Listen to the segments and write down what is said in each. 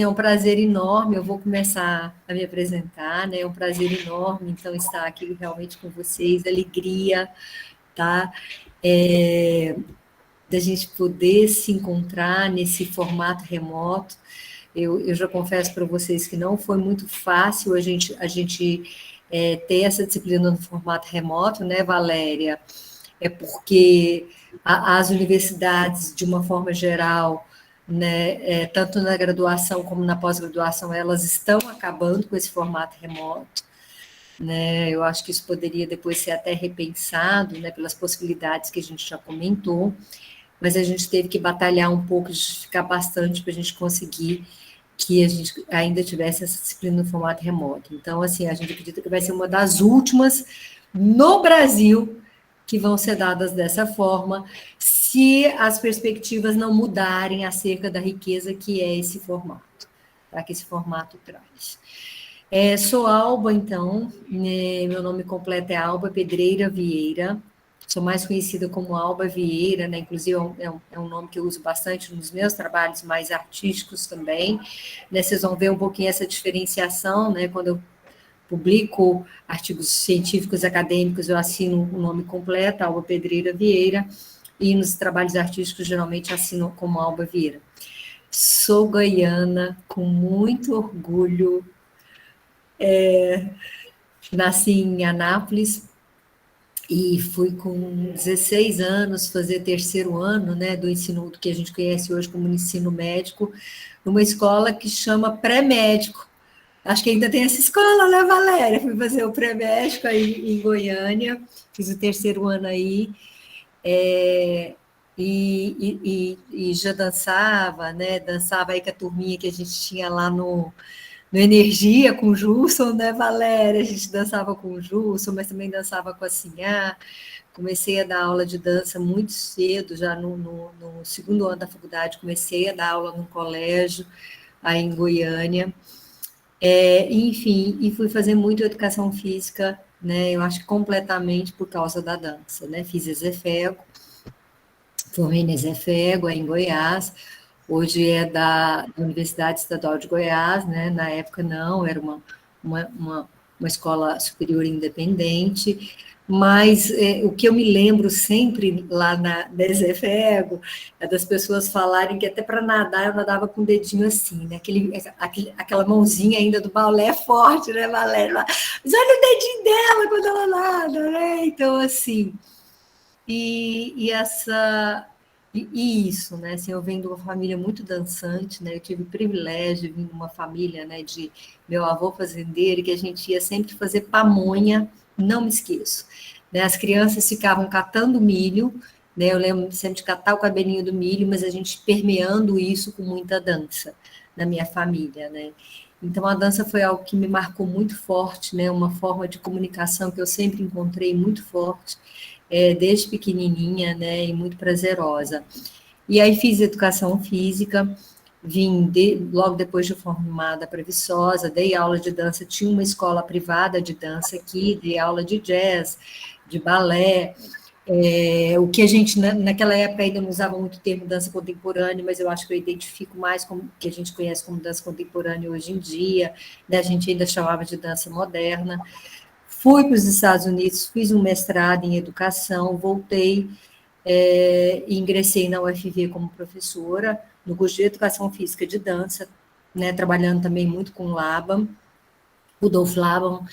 assim, é um prazer enorme, eu vou começar a me apresentar, né? É um prazer enorme, então, estar aqui realmente com vocês, alegria, tá? Da gente poder se encontrar nesse formato remoto. Eu já confesso para vocês que não foi muito fácil a gente ter essa disciplina no formato remoto, né, Valéria? É porque as universidades, de uma forma geral, né, tanto na graduação como na pós-graduação, elas estão acabando com esse formato remoto, né? Eu acho que isso poderia depois ser até repensado, né, pelas possibilidades que a gente já comentou, mas a gente teve que batalhar um pouco, justificar bastante para a gente conseguir que a gente ainda tivesse essa disciplina no formato remoto. Então, assim, a gente acredita que vai ser uma das últimas no Brasil que vão ser dadas dessa forma, se as perspectivas não mudarem acerca da riqueza que é esse formato, tá? Que esse formato traz. Sou Alba, então, né, meu nome completo é Alba Pedreira Vieira, sou mais conhecida como Alba Vieira, né? Inclusive é um nome que eu uso bastante nos meus trabalhos mais artísticos também, né? Vocês vão ver um pouquinho essa diferenciação, né? Quando eu publico artigos científicos acadêmicos, eu assino o nome completo, Alba Pedreira Vieira, e nos trabalhos artísticos, geralmente, assino como Alba Vieira. Sou goiana, com muito orgulho, nasci em Anápolis, e fui com 16 anos fazer terceiro ano, né, do ensino do que a gente conhece hoje como ensino médico, numa escola que chama pré-médico. Acho que ainda tem essa escola, né, Valéria? Fui fazer o pré-médico aí em Goiânia, fiz o terceiro ano aí, é, e já dançava, né? Dançava aí com a turminha que a gente tinha lá no Energia com o Jusson, né, Valéria? A gente dançava com o Jusson, mas também dançava com a Sinhá. Comecei a dar aula de dança muito cedo, já no segundo ano da faculdade, comecei a dar aula num colégio aí em Goiânia. Enfim, e fui fazer muito educação física, né? Eu acho que completamente por causa da dança, né? Fiz Ezefego, formei na Ezefego, em Goiás, hoje é da Universidade Estadual de Goiás, né? Na época não, era uma, uma, uma escola superior independente, mas o que eu me lembro sempre lá na Ezefego é das pessoas falarem que até para nadar eu nadava com o dedinho assim, né? Aquela mãozinha ainda do balé é forte, né, Valéria? Mas olha o dedinho dela quando ela nada, né? Então, assim, e essa e isso, né? Assim, eu venho de uma família muito dançante, né? Eu tive o privilégio de vir de uma família, né, de meu avô fazendeiro, que a gente ia sempre fazer pamonha, não me esqueço. Né? As crianças ficavam catando milho, né? Eu lembro sempre de catar o cabelinho do milho, mas a gente permeando isso com muita dança na minha família, né? Então a dança foi algo que me marcou muito forte, né? Uma forma de comunicação que eu sempre encontrei muito forte desde pequenininha, né, e muito prazerosa. E aí fiz educação física, logo depois de formada para Viçosa, dei aula de dança, tinha uma escola privada de dança aqui, dei aula de jazz, de balé, o que a gente, naquela época, ainda não usava muito o termo dança contemporânea, mas eu acho que eu identifico mais como que a gente conhece como dança contemporânea hoje em dia, né? A gente ainda chamava de dança moderna. Fui para os Estados Unidos, fiz um mestrado em educação, voltei e ingressei na UFV como professora, no curso de Educação Física de Dança, né, trabalhando também muito com Laban. Rudolf Laban,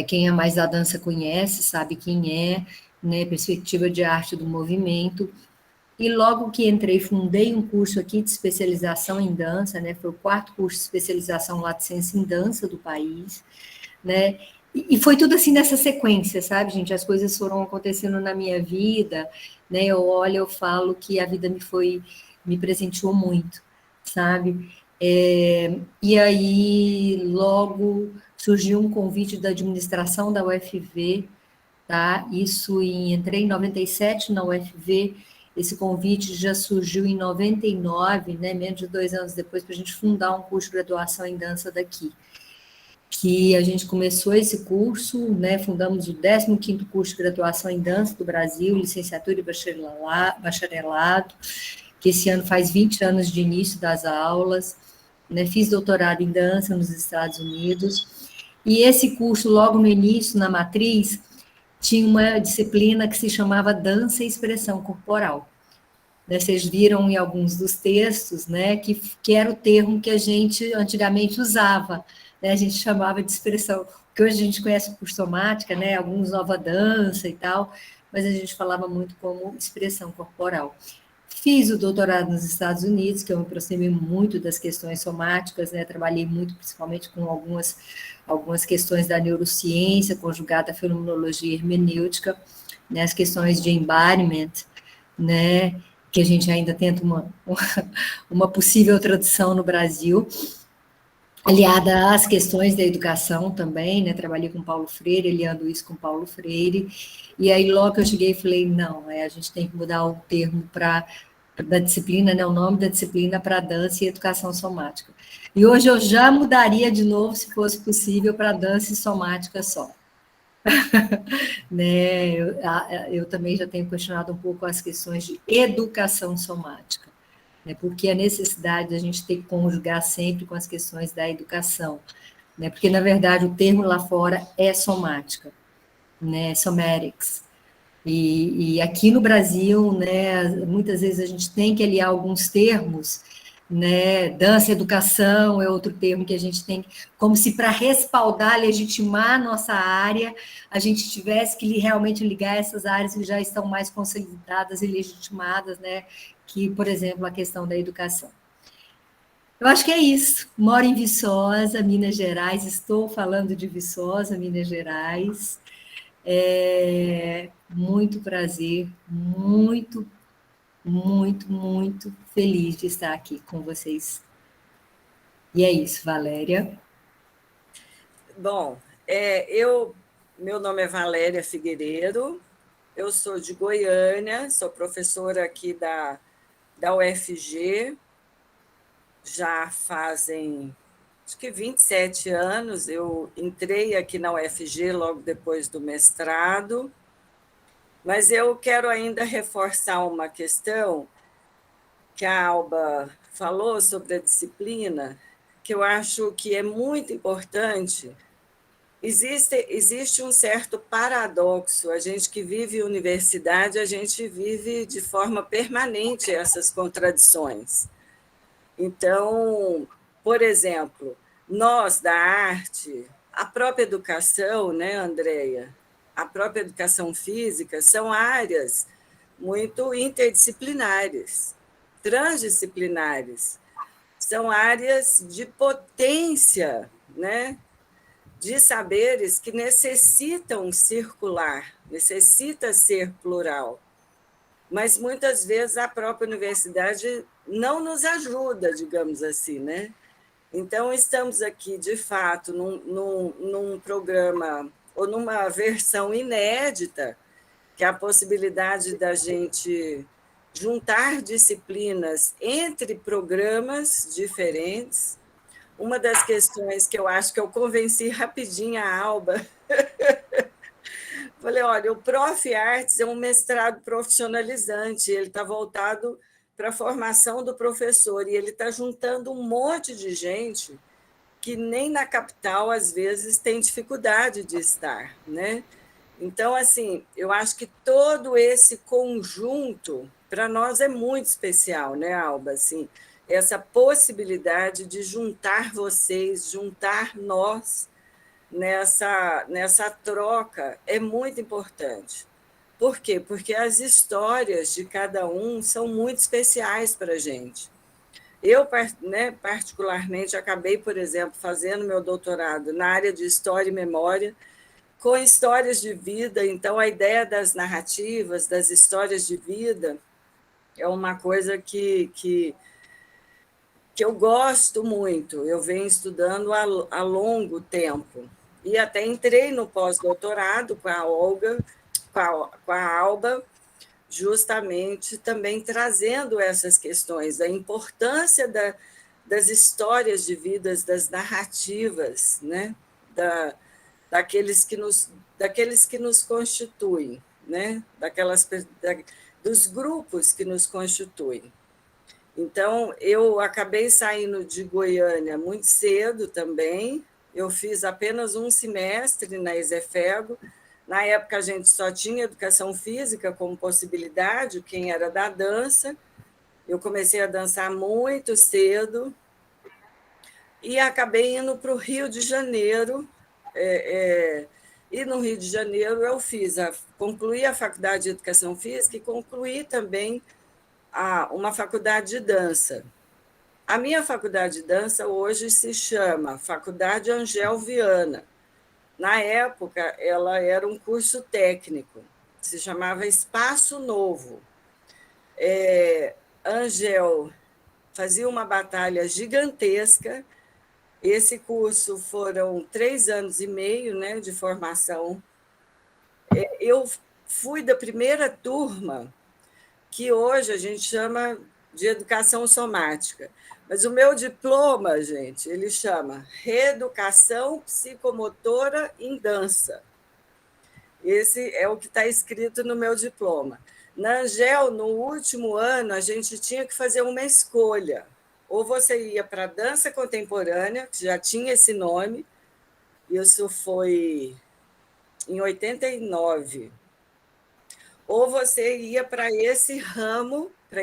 quem é mais da dança conhece, sabe quem é, né, perspectiva de arte do movimento. E logo que entrei, fundei um curso aqui de especialização em dança, né, foi o quarto curso de especialização Lato Sensu em dança do país, né, e foi tudo assim nessa sequência, sabe, gente? As coisas foram acontecendo na minha vida, né? Eu olho, eu falo que a vida me presenteou muito, sabe? E aí logo surgiu um convite da administração da UFV, tá? Entrei em 97 na UFV, esse convite já surgiu em 99, né? Menos de 2 anos depois, para a gente fundar um curso de graduação em dança daqui, que a gente começou esse curso, né, fundamos o 15º curso de graduação em dança do Brasil, licenciatura e bacharelado, que esse ano faz 20 anos de início das aulas, né? Fiz doutorado em dança nos Estados Unidos, e esse curso, logo no início, na matriz, tinha uma disciplina que se chamava Dança e Expressão Corporal. Né? Vocês viram em alguns dos textos, né, que era o termo que a gente antigamente usava, né? A gente chamava de expressão, que hoje a gente conhece por somática, né, alguns nova dança e tal, mas a gente falava muito como expressão corporal. Fiz o doutorado nos Estados Unidos, que eu me aproximei muito das questões somáticas, né? Trabalhei muito, principalmente, com algumas questões da neurociência, conjugada à fenomenologia hermenêutica, né? As questões de embodiment, né? Que a gente ainda tenta uma possível tradução no Brasil, aliada às questões da educação também, né? Trabalhei com Paulo Freire, aliando isso com Paulo Freire, e aí logo que eu cheguei, falei, não, a gente tem que mudar o termo para da disciplina, né, o nome da disciplina para dança e educação somática. E hoje eu já mudaria de novo, se fosse possível, para dança e somática só. Né, eu também já tenho questionado um pouco as questões de educação somática, né, porque a necessidade da gente ter que conjugar sempre com as questões da educação, né, porque, na verdade, o termo lá fora é somática, né, somatics. E aqui no Brasil, né, muitas vezes a gente tem que aliar alguns termos, né, dança, educação é outro termo que a gente tem, como se para respaldar, legitimar a nossa área, a gente tivesse que realmente ligar essas áreas que já estão mais consolidadas e legitimadas, né, que, por exemplo, a questão da educação. Eu acho que é isso. Moro em Viçosa, Minas Gerais, estou falando de Viçosa, Minas Gerais. Muito prazer, muito feliz de estar aqui com vocês. E é isso, Valéria. Bom, meu nome é Valéria Figueiredo, eu sou de Goiânia, sou professora aqui da UFG, já fazem acho que 27 anos, eu entrei aqui na UFG logo depois do mestrado, mas eu quero ainda reforçar uma questão que a Alba falou sobre a disciplina, que eu acho que é muito importante. Existe um certo paradoxo, a gente que vive universidade, a gente vive de forma permanente essas contradições. Então, por exemplo, nós da arte, a própria educação, né, Andréia? A própria educação física são áreas muito interdisciplinares, transdisciplinares. São áreas de potência, né, de saberes que necessitam circular, necessita ser plural. Mas muitas vezes a própria universidade não nos ajuda, digamos assim, né? Então, estamos aqui, de fato, num programa ou numa versão inédita, que é a possibilidade da gente juntar disciplinas entre programas diferentes. Uma das questões que eu acho que eu convenci rapidinho a Alba, falei, olha, o Prof. Artes é um mestrado profissionalizante, ele está voltado para a formação do professor, e ele está juntando um monte de gente que nem na capital, às vezes, tem dificuldade de estar, né? Então, assim, eu acho que todo esse conjunto, para nós, é muito especial, né, Alba? Assim, essa possibilidade de juntar vocês, juntar nós nessa troca é muito importante. Por quê? Porque as histórias de cada um são muito especiais para a gente. Eu, né, particularmente, acabei, por exemplo, fazendo meu doutorado na área de História e Memória, com histórias de vida, então a ideia das narrativas, das histórias de vida, é uma coisa que eu gosto muito, eu venho estudando há longo tempo. E até entrei no pós-doutorado com a Olga, com a Alba, justamente também trazendo essas questões, a importância das histórias de vidas, das narrativas, né? Daqueles que nos constituem, né? Dos grupos que nos constituem. Então, eu acabei saindo de Goiânia muito cedo também. Eu fiz apenas um semestre na Isefego. Na época, a gente só tinha educação física como possibilidade, quem era da dança. Eu comecei a dançar muito cedo e acabei indo para o Rio de Janeiro. E no Rio de Janeiro eu concluí a faculdade de Educação Física e concluí também uma faculdade de dança. A minha faculdade de dança hoje se chama Faculdade Angel Viana. Na época, ela era um curso técnico, se chamava Espaço Novo. Angel fazia uma batalha gigantesca. Esse curso foram 3 anos e meio, né, de formação. Eu fui da primeira turma, que hoje a gente chama de educação somática. Mas o meu diploma, gente, ele chama Reeducação Psicomotora em Dança. Esse é o que está escrito no meu diploma. Na Angel, no último ano, a gente tinha que fazer uma escolha. Ou você ia para a dança contemporânea, que já tinha esse nome, isso foi em 89, ou você ia para esse ramo, para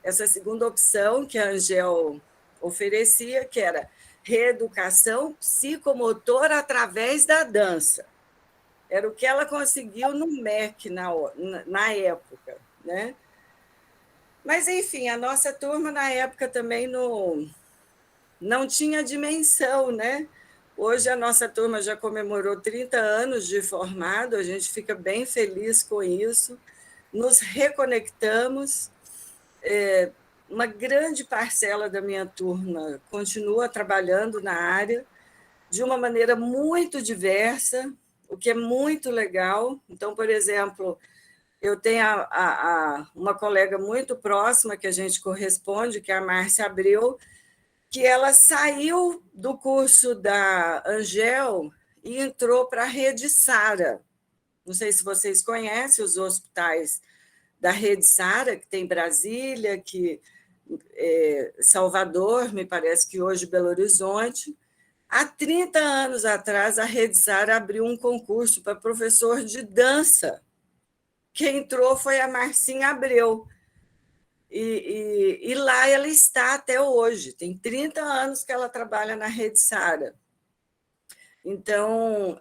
essa segunda opção que a Angel oferecia, que era reeducação psicomotora através da dança. Era o que ela conseguiu no MEC na época, né? Mas, enfim, a nossa turma, na época, também não tinha dimensão, né? Hoje a nossa turma já comemorou 30 anos de formado, a gente fica bem feliz com isso, nos reconectamos. Uma grande parcela da minha turma continua trabalhando na área de uma maneira muito diversa, o que é muito legal. Então, por exemplo, eu tenho uma colega muito próxima que a gente corresponde, que é a Márcia Abreu, que ela saiu do curso da Angel e entrou para a Rede Sara. Não sei se vocês conhecem os hospitais da Rede Sara, que tem Brasília, Salvador, me parece que hoje Belo Horizonte. Há 30 anos atrás, a Rede Sara abriu um concurso para professor de dança. Quem entrou foi a Marcinha Abreu. E lá ela está até hoje. Tem 30 anos que ela trabalha na Rede Sara. Então,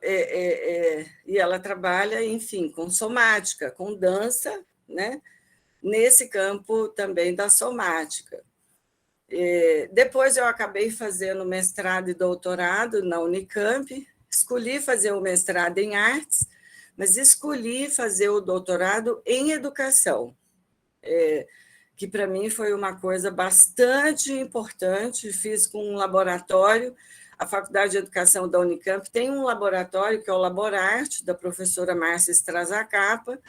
e ela trabalha, enfim, com somática, com dança, né? Nesse campo também da somática. Depois eu acabei fazendo mestrado e doutorado na Unicamp, escolhi fazer o mestrado em artes, mas escolhi fazer o doutorado em educação, que para mim foi uma coisa bastante importante. Fiz com um laboratório, a Faculdade de Educação da Unicamp tem um laboratório que é o Laborarte, da professora Márcia Strazacapa,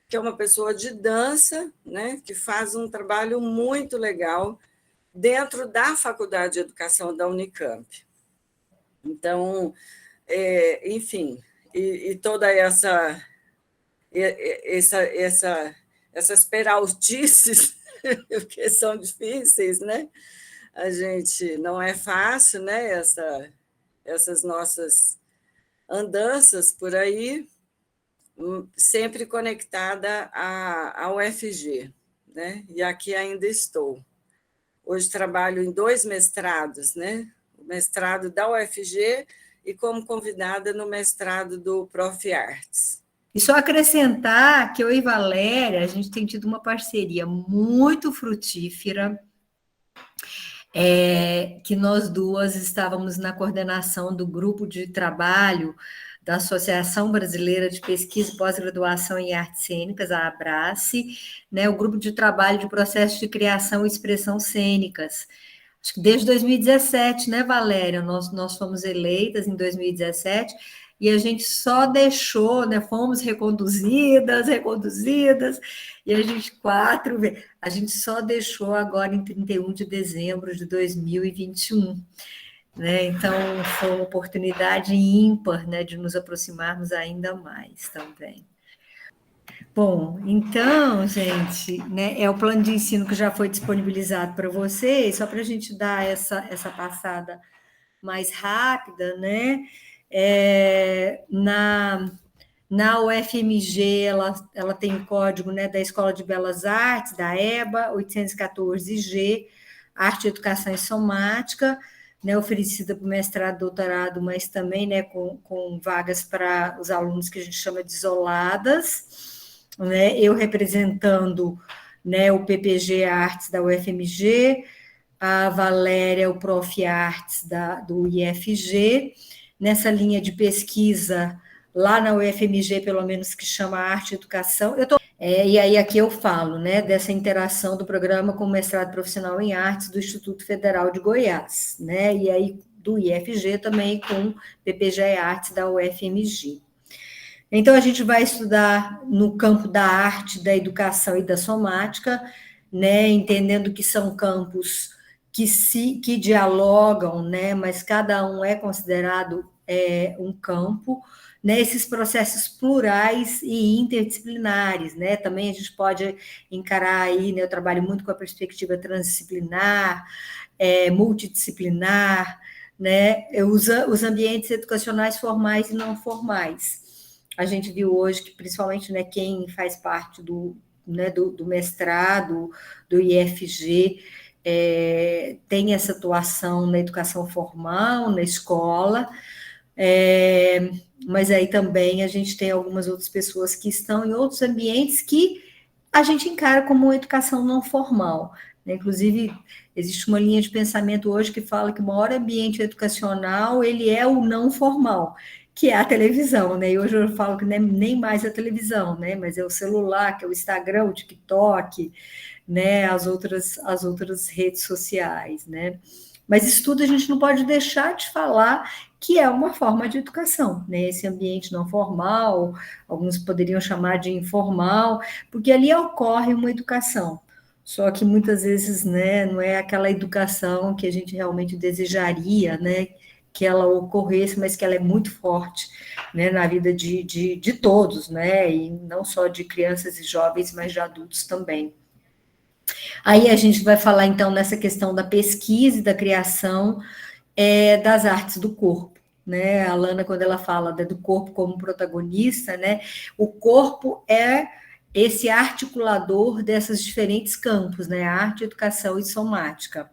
que é uma pessoa de dança, né, que faz um trabalho muito legal dentro da Faculdade de Educação da Unicamp. Então, enfim, e toda essas peraltices, que são difíceis, né? A gente não é fácil, né? Essas nossas andanças por aí, sempre conectada à UFG, né? E aqui ainda estou. Hoje trabalho em 2 mestrados, né? O mestrado da UFG e como convidada no mestrado do Prof. Artes. E só acrescentar que eu e Valéria, a gente tem tido uma parceria muito frutífera, que nós duas estávamos na coordenação do grupo de trabalho da Associação Brasileira de Pesquisa e Pós-Graduação em Artes Cênicas, a ABRACE, né, o grupo de trabalho de processo de criação e expressão cênicas. Acho que desde 2017, né, Valéria? Nós fomos eleitas em 2017 e a gente só deixou, né? Fomos reconduzidas, e a gente só deixou agora em 31 de dezembro de 2021. Né? Então, foi uma oportunidade ímpar, né, de nos aproximarmos ainda mais também. Bom, então, gente, né, é o plano de ensino que já foi disponibilizado para vocês, só para a gente dar essa passada mais rápida, né? Na UFMG, ela tem o código, né, da Escola de Belas Artes, da EBA, 814G, Arte, Educação e Somática, né, oferecida para mestrado, doutorado, mas também, né, com vagas para os alunos que a gente chama de isoladas, né, eu representando, né, o PPG Artes da UFMG, a Valéria, o Prof. Artes do IFG, nessa linha de pesquisa lá na UFMG, pelo menos, que chama Arte e Educação. E aí aqui eu falo, né, dessa interação do programa com o mestrado profissional em artes do Instituto Federal de Goiás, né, e aí do IFG também com PPG Artes da UFMG. Então, a gente vai estudar no campo da arte, da educação e da somática, né, entendendo que são campos que dialogam, né, mas cada um é considerado um campo, né, esses processos plurais e interdisciplinares, né, também a gente pode encarar aí, né, eu trabalho muito com a perspectiva transdisciplinar, multidisciplinar, né, os ambientes educacionais formais e não formais. A gente viu hoje que, principalmente, né, quem faz parte do mestrado, do IFG, tem essa atuação na educação formal, na escola, mas aí também a gente tem algumas outras pessoas que estão em outros ambientes que a gente encara como uma educação não formal, né? Inclusive, existe uma linha de pensamento hoje que fala que o maior ambiente educacional, ele é o não formal, que é a televisão, né? E hoje eu falo que não é nem mais a televisão, né? Mas é o celular, que é o Instagram, o TikTok, né? As outras redes sociais, né? Mas isso tudo a gente não pode deixar de falar que é uma forma de educação, né? Esse ambiente não formal, alguns poderiam chamar de informal, porque ali ocorre uma educação. Só que muitas vezes, né, não é aquela educação que a gente realmente desejaria, né, que ela ocorresse, mas que ela é muito forte, né, na vida de todos, né, e não só de crianças e jovens, mas de adultos também. Aí a gente vai falar, então, nessa questão da pesquisa e da criação das artes do corpo, né? A Lana, quando ela fala do corpo como protagonista, né? O corpo é esse articulador dessas diferentes campos, né? Arte, educação e somática.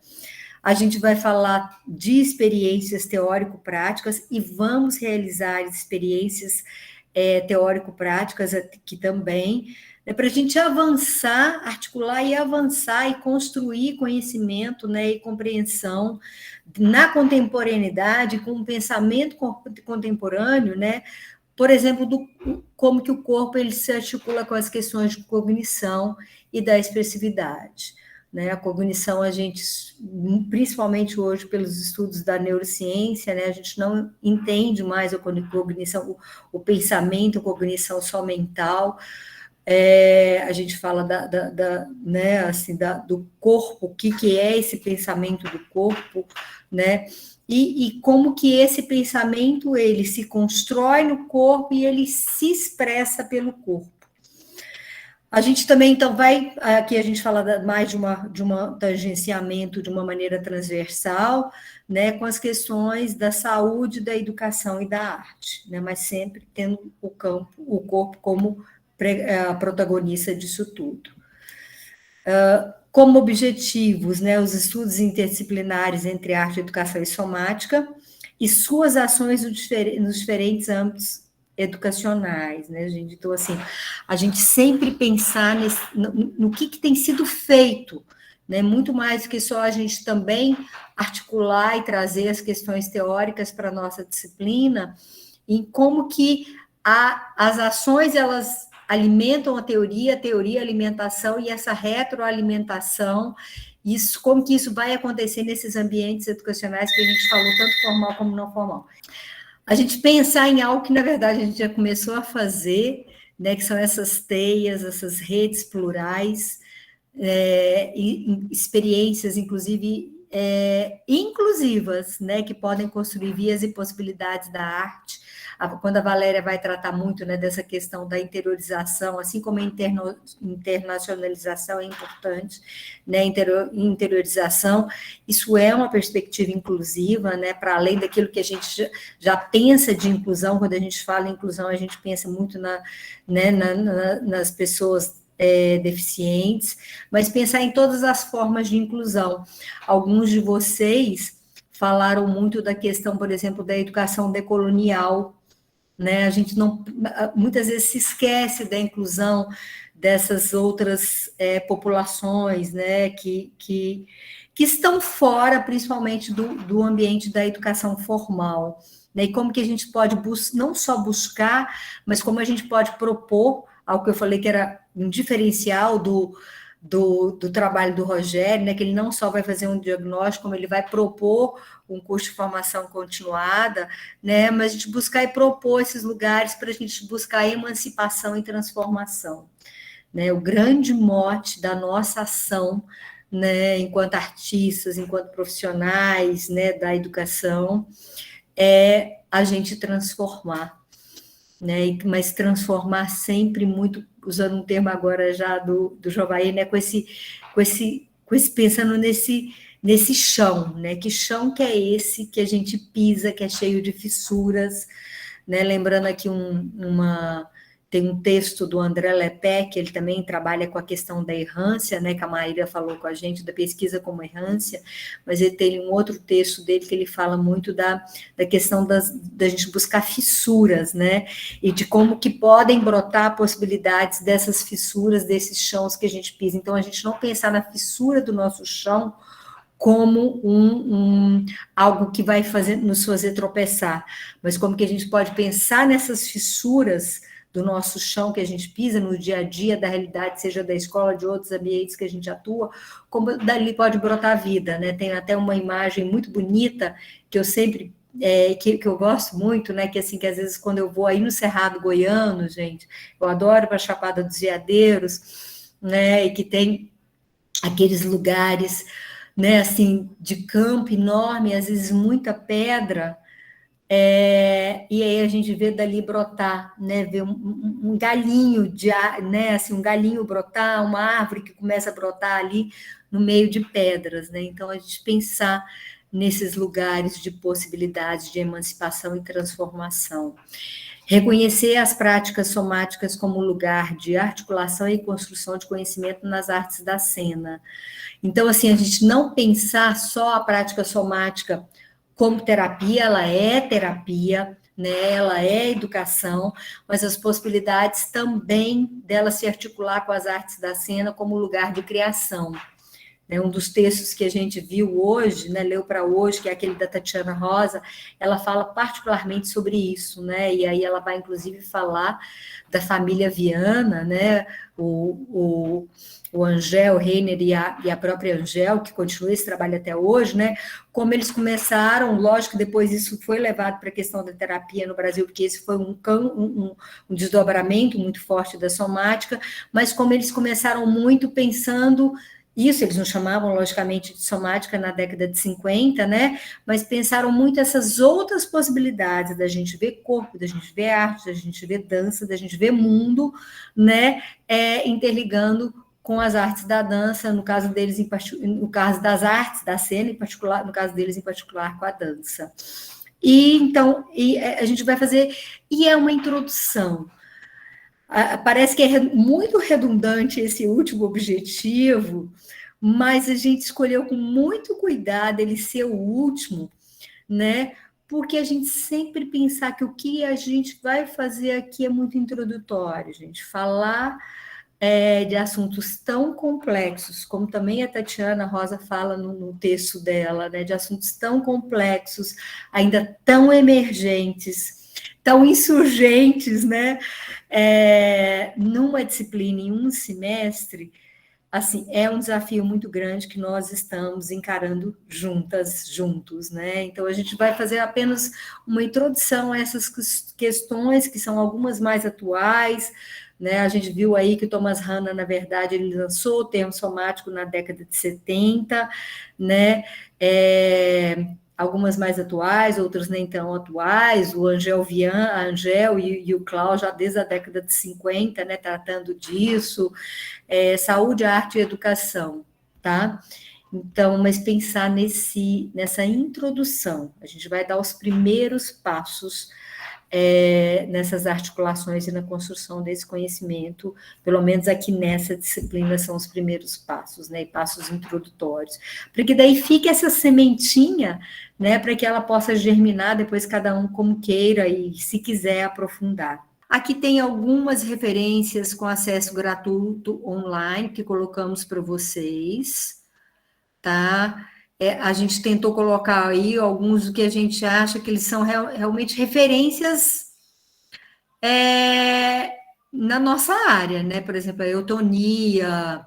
A gente vai falar de experiências teórico-práticas e vamos realizar experiências teórico-práticas aqui também, né, para a gente avançar, articular e avançar e construir conhecimento, né, e compreensão na contemporaneidade, com um pensamento contemporâneo, né, por exemplo, como que o corpo ele se articula com as questões de cognição e da expressividade. Né? A cognição, a gente, principalmente hoje pelos estudos da neurociência, né, a gente não entende mais a cognição, o pensamento, a cognição só mental. A gente fala né, assim, do corpo, o que é esse pensamento do corpo, né? E como que esse pensamento ele se constrói no corpo e ele se expressa pelo corpo. A gente também, então, aqui a gente fala mais de uma tangenciamento de uma maneira transversal, né, com as questões da saúde, da educação e da arte, né, mas sempre tendo o corpo como a protagonista disso tudo. Como objetivos, né, os estudos interdisciplinares entre arte, educação e somática, e suas ações nos diferentes âmbitos educacionais, né, gente? Então, assim, a gente sempre pensar no que tem sido feito, né, muito mais do que só a gente também articular e trazer as questões teóricas para a nossa disciplina, em como que as ações, elas alimentam a teoria alimentação, e essa retroalimentação, como que isso vai acontecer nesses ambientes educacionais que a gente falou, tanto formal como não formal. A gente pensar em algo que, na verdade, a gente já começou a fazer, né, que são essas teias, essas redes plurais, e experiências, inclusive, inclusivas, né, que podem construir vias e possibilidades da arte, quando a Valéria vai tratar muito, né, dessa questão da interiorização, assim como a internacionalização é importante, né, interiorização, isso é uma perspectiva inclusiva, né, para além daquilo que a gente já pensa de inclusão. Quando a gente fala em inclusão, a gente pensa muito nas pessoas deficientes, mas pensar em todas as formas de inclusão. Alguns de vocês falaram muito da questão, por exemplo, da educação decolonial, né? A gente não, muitas vezes se esquece da inclusão dessas outras populações, né? Que estão fora, principalmente, do ambiente da educação formal. Né? E como que a gente pode não só buscar, mas como a gente pode propor, algo que eu falei que era um diferencial do trabalho do Rogério, né, que ele não só vai fazer um diagnóstico, como ele vai propor um curso de formação continuada, né, mas a gente buscar e propor esses lugares para a gente buscar emancipação e transformação. Né, o grande mote da nossa ação, né, enquanto artistas, enquanto profissionais, né, da educação, é a gente transformar, né? Mas transformar sempre muito, usando um termo agora já do Jovair, né? com esse pensando nesse chão, né? Que chão que é esse que a gente pisa, que é cheio de fissuras, né? Lembrando aqui tem um texto do André Lepec, ele também trabalha com a questão da errância, né, que a Maíra falou com a gente, da pesquisa como errância, mas ele tem um outro texto dele que ele fala muito da questão da gente buscar fissuras, né, e de como que podem brotar possibilidades dessas fissuras, desses chãos que a gente pisa. Então, a gente não pensar na fissura do nosso chão como algo que vai nos fazer tropeçar, mas como que a gente pode pensar nessas fissuras do nosso chão que a gente pisa no dia a dia, da realidade, seja da escola, de outros ambientes que a gente atua, como dali pode brotar a vida, né? Tem até uma imagem muito bonita que eu sempre que eu gosto muito, né? Que assim, que às vezes quando eu vou aí no Cerrado Goiano, gente, eu adoro para a Chapada dos Veadeiros, né? E que tem aqueles lugares, né? Assim, de campo enorme, às vezes muita pedra. E aí a gente vê dali brotar, né? Vê um galinho né? Assim, um galinho brotar, uma árvore que começa a brotar ali no meio de pedras, né? Então a gente pensar nesses lugares de possibilidades de emancipação e transformação. Reconhecer as práticas somáticas como lugar de articulação e construção de conhecimento nas artes da cena. Então, assim, a gente não pensar só a prática somática como terapia, ela é terapia, né? Ela é educação, mas as possibilidades também dela se articular com as artes da cena como lugar de criação. Um dos textos que a gente viu hoje, né, leu para hoje, que é aquele da Tatiana Rosa, ela fala particularmente sobre isso, né? E aí ela vai, inclusive, falar da família Viana, né? O Angel Reiner e a própria Angel, que continua esse trabalho até hoje, né? Como eles começaram, lógico que depois isso foi levado para a questão da terapia no Brasil, porque esse foi um desdobramento muito forte da somática, mas como eles começaram muito pensando isso, eles não chamavam, logicamente, de somática na década de 50, né? Mas pensaram muito essas outras possibilidades da gente ver corpo, da gente ver arte, da gente ver dança, da gente ver mundo, né? Interligando com as artes da dança, no caso deles, no caso das artes da cena, em particular, no caso deles, em particular, com a dança. E então, a gente vai fazer, e é uma introdução. Parece que é muito redundante esse último objetivo, mas a gente escolheu com muito cuidado ele ser o último, né? Porque a gente sempre pensar que o que a gente vai fazer aqui é muito introdutório, gente. Falar de assuntos tão complexos, como também a Tatiana Rosa fala no texto dela, né? De assuntos tão complexos, ainda tão emergentes, tão insurgentes, né? Numa disciplina, em um semestre, assim, é um desafio muito grande que nós estamos encarando juntos, né? Então, a gente vai fazer apenas uma introdução a essas questões, que são algumas mais atuais, né? A gente viu aí que o Thomas Hanna, na verdade, ele lançou o termo somático na década de 70, né? algumas mais atuais, outras nem tão atuais, o a Angel e o Cláudio já desde a década de 50, né, tratando disso, saúde, arte e educação, tá? Então, mas pensar nessa introdução, a gente vai dar os primeiros passos nessas articulações e na construção desse conhecimento, pelo menos aqui nessa disciplina são os primeiros passos, né, passos introdutórios, porque daí fica essa sementinha, né, para que ela possa germinar depois cada um como queira e se quiser aprofundar. Aqui tem algumas referências com acesso gratuito online que colocamos para vocês, tá? A gente tentou colocar aí alguns do que a gente acha que eles são realmente referências na nossa área, né? Por exemplo, a eutonia,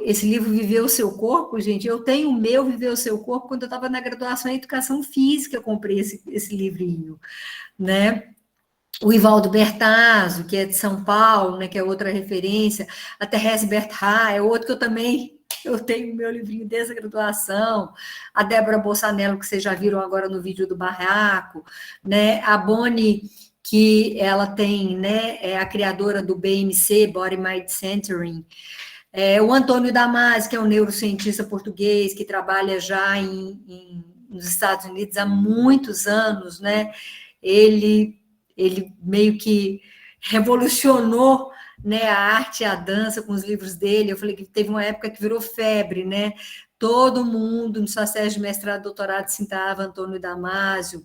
esse livro Viver o Seu Corpo, gente, eu tenho o meu Viver o Seu Corpo, quando eu estava na graduação em Educação Física, eu comprei esse livrinho, né? O Ivaldo Bertazzo, que é de São Paulo, né, que é outra referência, a Thérèse Bertha, é outro que eu tenho meu livrinho desde a graduação, a Débora Bolsanello, que vocês já viram agora no vídeo do Barraco, né, a Bonnie, que ela tem, né, é a criadora do BMC, Body Mind Centering, o Antônio Damasio, que é um neurocientista português, que trabalha já nos Estados Unidos há muitos anos, né, ele meio que revolucionou, né, a arte e a dança com os livros dele. Eu falei que teve uma época que virou febre, né? Todo mundo no suas tese de mestrado, doutorado citava Antônio Damasio,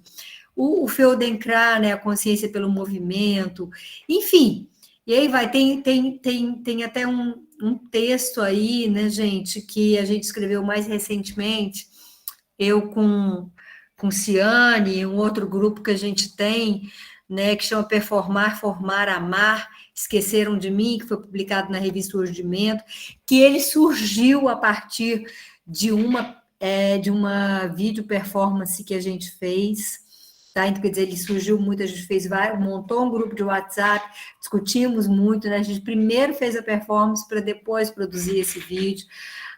o Feldenkrais, né, a consciência pelo movimento, enfim. E aí tem até um texto aí, né, gente, que a gente escreveu mais recentemente, eu com Ciane, um outro grupo que a gente tem, né, que chama Performar, Formar, Amar, Esqueceram de Mim, que foi publicado na revista Urdimento, que ele surgiu a partir de uma vídeo performance que a gente fez, tá? Então, quer dizer, ele surgiu muito, a gente montou um grupo de WhatsApp, discutimos muito, né? A gente primeiro fez a performance para depois produzir esse vídeo.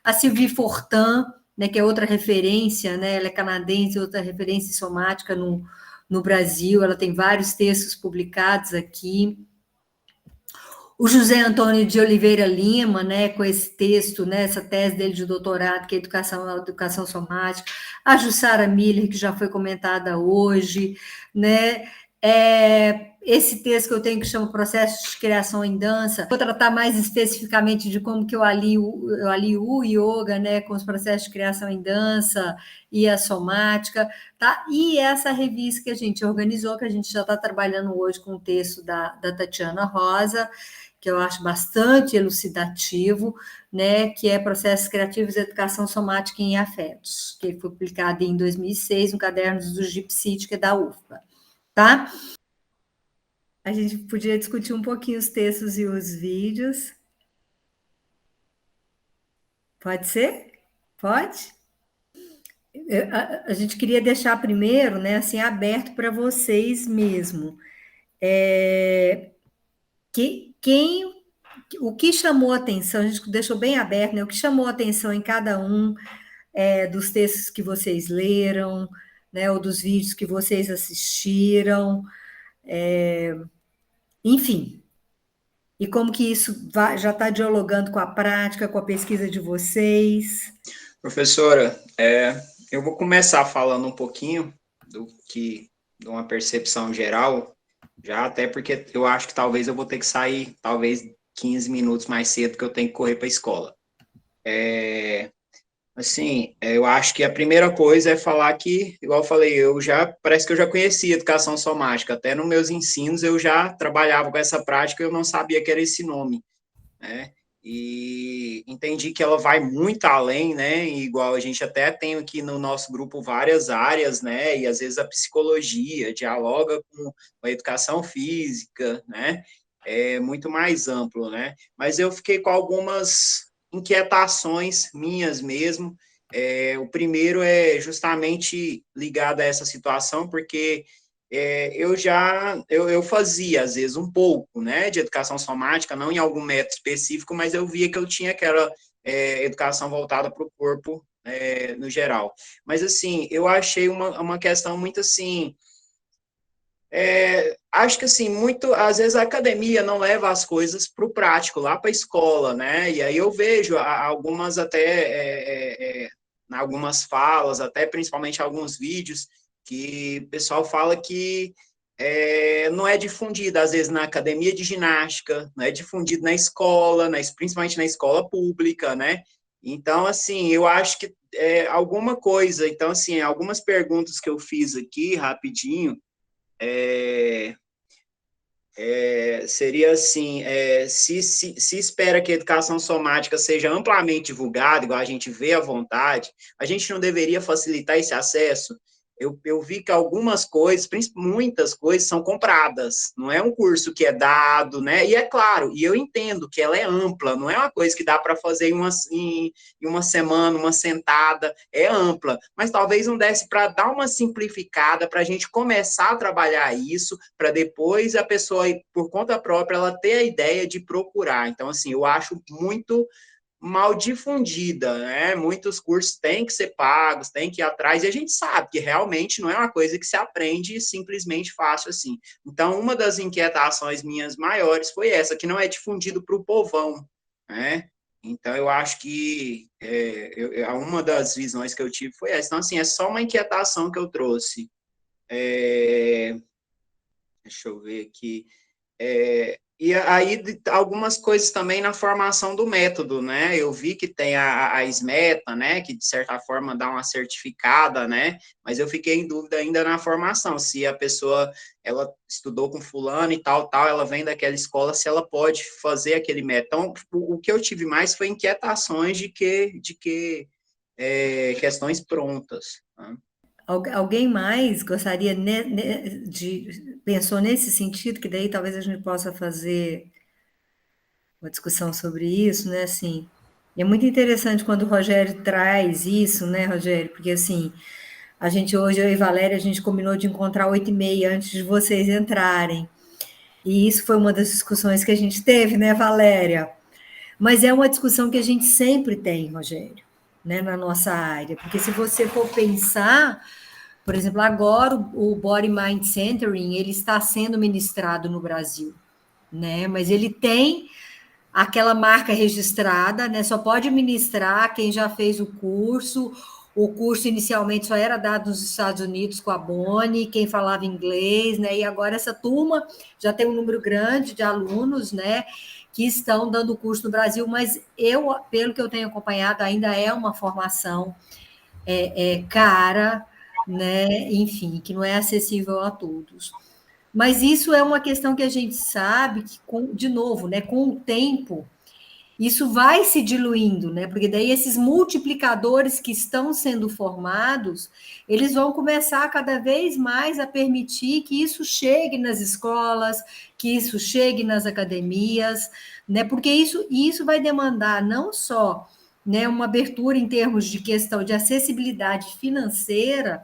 A Sylvie Fortin, né, que é outra referência, né? Ela é canadense, outra referência somática no Brasil, ela tem vários textos publicados aqui. O José Antônio de Oliveira Lima, né, com esse texto, né, essa tese dele de doutorado, que é educação somática. A Jussara Miller, que já foi comentada hoje, né, esse texto que eu tenho que chama Processo de Criação em Dança. Vou tratar mais especificamente de como que eu alio o yoga, né, com os processos de criação em dança e a somática, tá? E essa revista que a gente organizou, que a gente já está trabalhando hoje com o texto da Tatiana Rosa, que eu acho bastante elucidativo, né, que é Processos Criativos e Educação Somática em Afetos, que foi publicado em 2006 no Cadernos do Gipsite, que é da UFBA, tá? A gente podia discutir um pouquinho os textos e os vídeos. Pode ser? Pode? A gente queria deixar primeiro, né, assim, aberto para vocês mesmo. O que chamou a atenção, a gente deixou bem aberto, né? O que chamou a atenção em cada um dos textos que vocês leram, né? Ou dos vídeos que vocês assistiram, enfim. E como que isso já está dialogando com a prática, com a pesquisa de vocês? Professora, eu vou começar falando um pouquinho de uma percepção geral, já até porque eu acho que talvez eu vou ter que sair, talvez 15 minutos mais cedo, que eu tenho que correr para a escola. Assim, eu acho que a primeira coisa é falar que, igual eu falei, parece que eu já conhecia educação somática, até nos meus ensinos eu já trabalhava com essa prática, eu não sabia que era esse nome, né? E entendi que ela vai muito além, né? Igual a gente até tem aqui no nosso grupo várias áreas, né? E às vezes a psicologia dialoga com a educação física, né? É muito mais amplo, né? Mas eu fiquei com algumas inquietações minhas mesmo. O primeiro é justamente ligado a essa situação, porque eu fazia, às vezes, um pouco, né, de educação somática, não em algum método específico, mas eu via que eu tinha aquela educação voltada para o corpo no geral. Mas, assim, eu achei uma questão muito, assim, acho que, assim, muito, às vezes a academia não leva as coisas para o prático, lá para a escola, né? E aí eu vejo algumas até, algumas falas, até principalmente alguns vídeos, que o pessoal fala que não é difundido, às vezes, na academia de ginástica, não é difundido na escola, principalmente na escola pública, né? Então, assim, eu acho que alguma coisa. Então, assim, algumas perguntas que eu fiz aqui, rapidinho, é, seria assim, se espera que a educação somática seja amplamente divulgada, igual a gente vê à vontade, a gente não deveria facilitar esse acesso? Eu vi que algumas coisas, muitas coisas, são compradas, não é um curso que é dado, né? E é claro, e eu entendo que ela é ampla, não é uma coisa que dá para fazer em uma semana, uma sentada, é ampla, mas talvez não desse para dar uma simplificada, para a gente começar a trabalhar isso, para depois a pessoa, por conta própria, ela ter a ideia de procurar. Então, assim, eu acho muito mal difundida, né? Muitos cursos têm que ser pagos, têm que ir atrás, e a gente sabe que realmente não é uma coisa que se aprende simplesmente fácil assim. Então, uma das inquietações minhas maiores foi essa, que não é difundido para o povão, né? Então, eu acho que uma das visões que eu tive foi essa. Então, assim, é só uma inquietação que eu trouxe. Deixa eu ver aqui. E aí, algumas coisas também na formação do método, né? Eu vi que tem a SMETA, né? Que, de certa forma, dá uma certificada, né? Mas eu fiquei em dúvida ainda na formação, se a pessoa, ela estudou com fulano e tal, ela vem daquela escola, se ela pode fazer aquele método. Então, o que eu tive mais foi inquietações de que questões prontas, né? Alguém mais gostaria pensou nesse sentido, que daí talvez a gente possa fazer uma discussão sobre isso, né? Assim, é muito interessante quando o Rogério traz isso, né, Rogério? Porque assim, a gente hoje, eu e Valéria, a gente combinou de encontrar 8h30 antes de vocês entrarem. E isso foi uma das discussões que a gente teve, né, Valéria? Mas é uma discussão que a gente sempre tem, Rogério, né, na nossa área. Porque se você for pensar, por exemplo, agora o Body Mind Centering, ele está sendo ministrado no Brasil, né? Mas ele tem aquela marca registrada, né? Só pode ministrar quem já fez o curso. O curso inicialmente só era dado nos Estados Unidos com a Boni, quem falava inglês, né? E agora essa turma já tem um número grande de alunos, né? Que estão dando o curso no Brasil, mas eu, pelo que eu tenho acompanhado, ainda é uma formação cara, né? Enfim, que não é acessível a todos. Mas isso é uma questão que a gente sabe que, de novo, né, com o tempo, isso vai se diluindo, né? Porque daí esses multiplicadores que estão sendo formados, eles vão começar cada vez mais a permitir que isso chegue nas escolas, que isso chegue nas academias, né? Porque isso vai demandar não só, né, uma abertura em termos de questão de acessibilidade financeira,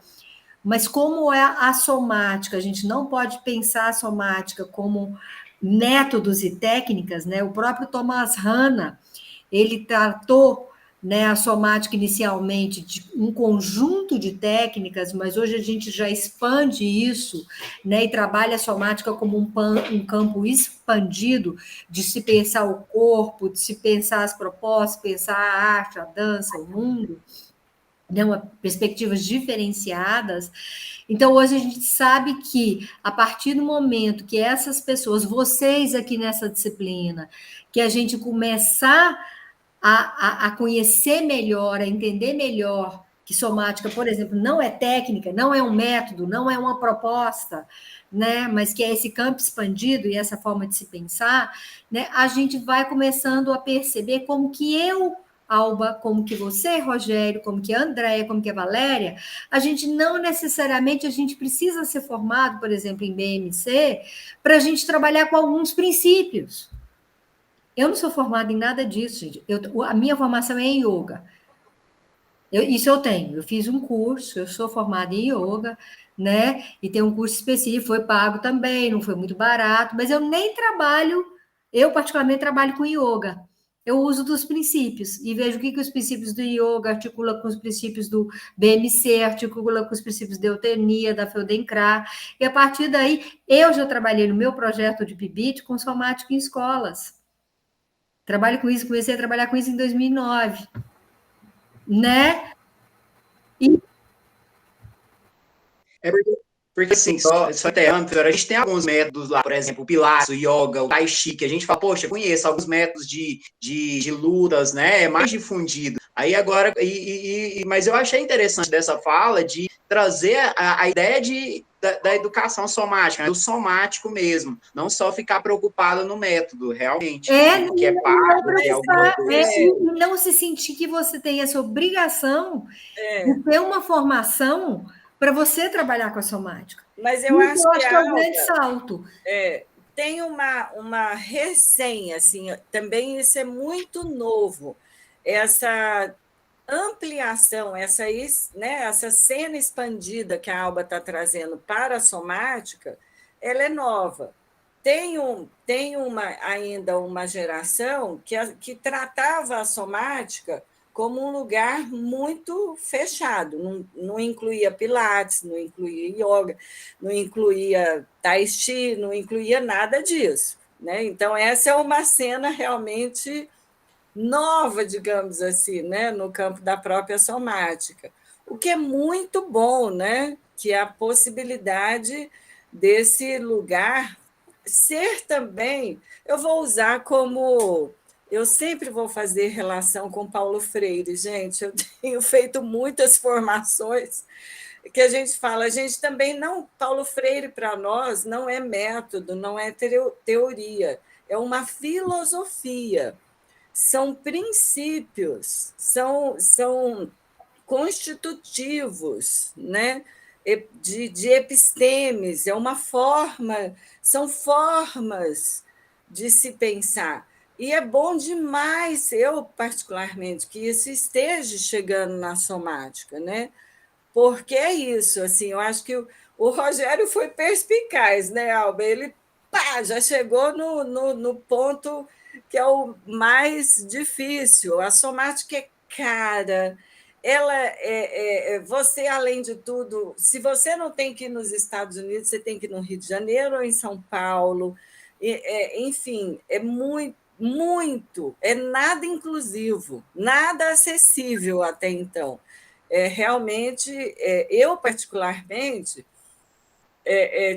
mas como é a somática, a gente não pode pensar a somática como métodos e técnicas, né? O próprio Thomas Hanna, ele tratou, né, a somática inicialmente de um conjunto de técnicas, mas hoje a gente já expande isso, né, e trabalha a somática como um campo expandido de se pensar o corpo, de se pensar as propostas, pensar a arte, a dança, o mundo, né, perspectivas diferenciadas. Então, hoje a gente sabe que, a partir do momento que essas pessoas, vocês aqui nessa disciplina, que a gente começar a conhecer melhor, a entender melhor que somática, por exemplo, não é técnica, não é um método, não é uma proposta, né, mas que é esse campo expandido e essa forma de se pensar, né, a gente vai começando a perceber como que eu, Alba, como que você, Rogério, como que a Andréia, como que a Valéria, a gente não necessariamente, a gente precisa ser formado, por exemplo, em BMC, para a gente trabalhar com alguns princípios. Eu não sou formada em nada disso, gente. A minha formação é em yoga. Isso eu tenho. Eu fiz um curso, eu sou formada em yoga, né? E tem um curso específico, foi pago também, não foi muito barato, mas eu nem trabalho, eu particularmente trabalho com yoga. eu uso dos princípios e vejo o que os princípios do yoga articula com os princípios do BMC, articula com os princípios da eutenia, da Feldenkrais, e a partir daí eu já trabalhei no meu projeto de PIBIT com somático em escolas. Trabalho com isso, comecei a trabalhar com isso em 2009, né? E... Porque assim, só interrompendo, a gente tem alguns métodos lá, por exemplo, o Pilates, o Yoga, o Tai Chi, que a gente fala, poxa, conheço alguns métodos de lutas, né? É mais difundido. Aí agora, mas eu achei interessante dessa fala de trazer a ideia da educação somática, né, do somático mesmo, não só ficar preocupado no método, realmente, que é pago, que é alguma coisa. Não se sentir que você tem essa obrigação de ter uma formação para você trabalhar com a somática. Mas eu acho que é um grande salto. Tem uma recém, assim, também isso é muito novo, essa ampliação, essa cena expandida que a Alba está trazendo para a somática, ela é nova. Tem ainda uma geração que tratava a somática como um lugar muito fechado, não incluía pilates, não incluía yoga, não incluía tai chi, não incluía nada disso, né? Então, essa é uma cena realmente nova, digamos assim, né? No campo da própria somática, o que é muito bom, né? Que é a possibilidade desse lugar ser também, eu vou usar como... Eu sempre vou fazer relação com Paulo Freire, gente. Eu tenho feito muitas formações que a gente fala, a gente também não... Paulo Freire, para nós, não é método, não é teoria, é uma filosofia. São princípios, são constitutivos, né? de epistemes, é uma forma, são formas de se pensar. E é bom demais, eu particularmente, que isso esteja chegando na somática, né? Porque é isso, assim, eu acho que o Rogério foi perspicaz, né, Alba? Ele já chegou no ponto que é o mais difícil. A somática é cara, ela você, além de tudo, se você não tem que ir nos Estados Unidos, você tem que ir no Rio de Janeiro ou em São Paulo, enfim, é muito, é nada inclusivo, nada acessível até então. Realmente, eu particularmente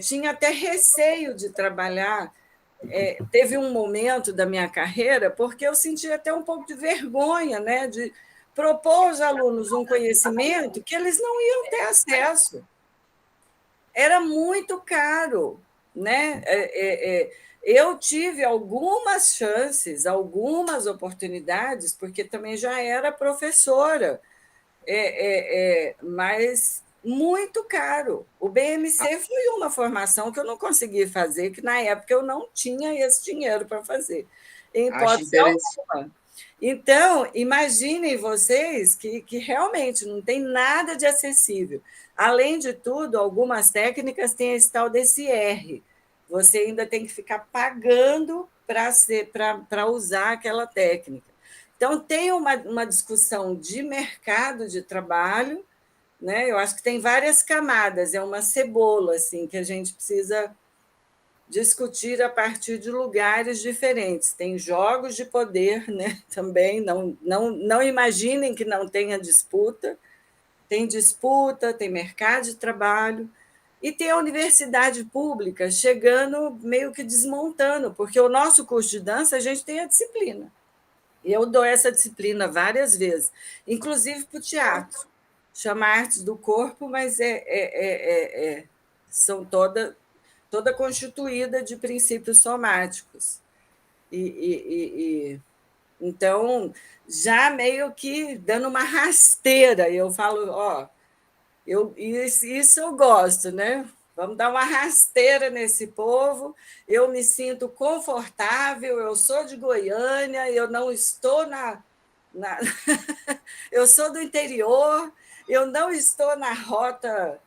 tinha até receio de trabalhar. Teve um momento da minha carreira porque eu sentia até um pouco de vergonha, né, de propor aos alunos um conhecimento que eles não iam ter acesso. Era muito caro, né? Eu tive algumas chances, algumas oportunidades, porque também já era professora, mas muito caro. O BMC foi uma formação que eu não consegui fazer, que na época eu não tinha esse dinheiro para fazer, em hipótese alguma. Então, imaginem vocês que realmente não tem nada de acessível. Além de tudo, algumas técnicas têm esse tal desse R. Você ainda tem que ficar pagando para usar aquela técnica. Então, tem uma discussão de mercado de trabalho, né? Eu acho que tem várias camadas, é uma cebola assim, que a gente precisa discutir a partir de lugares diferentes. Tem jogos de poder, né? Também, não imaginem que não tenha disputa. Tem disputa, tem mercado de trabalho, e tem a universidade pública chegando meio que desmontando, porque o nosso curso de dança, a gente tem a disciplina. Eu dou essa disciplina várias vezes, inclusive para o teatro. Chama Artes do Corpo, mas são toda constituída de princípios somáticos. Então, já meio que dando uma rasteira, eu falo, isso eu gosto, né? Vamos dar uma rasteira nesse povo. Eu me sinto confortável, eu sou de Goiânia, eu não estou eu sou do interior, eu não estou na rota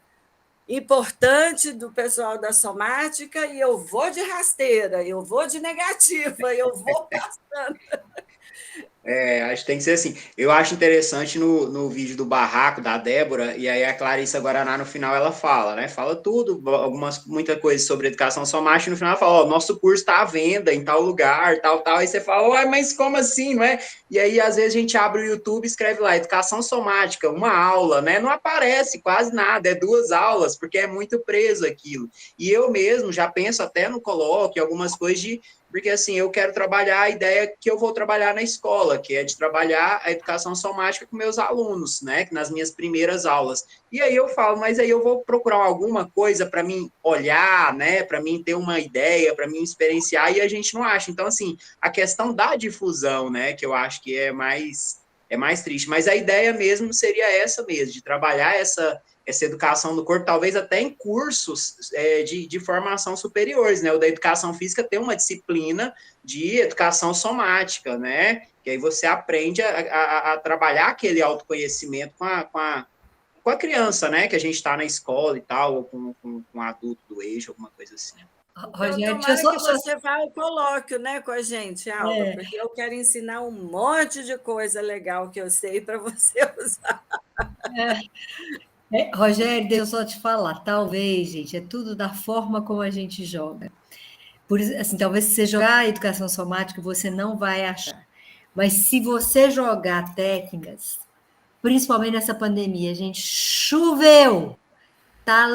importante do pessoal da somática e eu vou de rasteira, eu vou de negativa, eu vou passando. Acho que tem que ser assim. Eu acho interessante no vídeo do barraco da Débora, e aí a Clarissa Guaraná no final ela fala, né? Fala tudo, muita coisa sobre educação somática, e no final ela fala, ó, nosso curso está à venda em tal lugar, tal, tal. Aí você fala, uai, mas como assim, não é? E aí, às vezes, a gente abre o YouTube e escreve lá, educação somática, uma aula, né? Não aparece quase nada, é 2 aulas, porque é muito preso aquilo. E eu mesmo já penso até no colóquio, algumas coisas de porque assim, eu quero trabalhar a ideia que eu vou trabalhar na escola, que é de trabalhar a educação somática com meus alunos, né, nas minhas primeiras aulas. E aí eu falo, mas aí eu vou procurar alguma coisa para mim olhar, né, para mim ter uma ideia, para mim experienciar, e a gente não acha. Então, assim, a questão da difusão, né, que eu acho que é mais triste, mas a ideia mesmo seria essa mesmo, de trabalhar essa educação do corpo, talvez até em cursos de formação superiores, né? O da educação física tem uma disciplina de educação somática, né? Que aí você aprende a trabalhar aquele autoconhecimento com a criança, né? Que a gente está na escola e tal, ou com um adulto do eixo, alguma coisa assim. Então, Rogério, deixa eu tomara só, que você vá ao colóquio, né, com a gente, Alba, é, porque eu quero ensinar um monte de coisa legal que eu sei para você usar. Rogério, deixa eu só te falar, talvez, gente, é tudo da forma como a gente joga. Por isso, assim, talvez se você jogar educação somática, você não vai achar. Mas se você jogar técnicas, principalmente nessa pandemia, gente, choveu, tá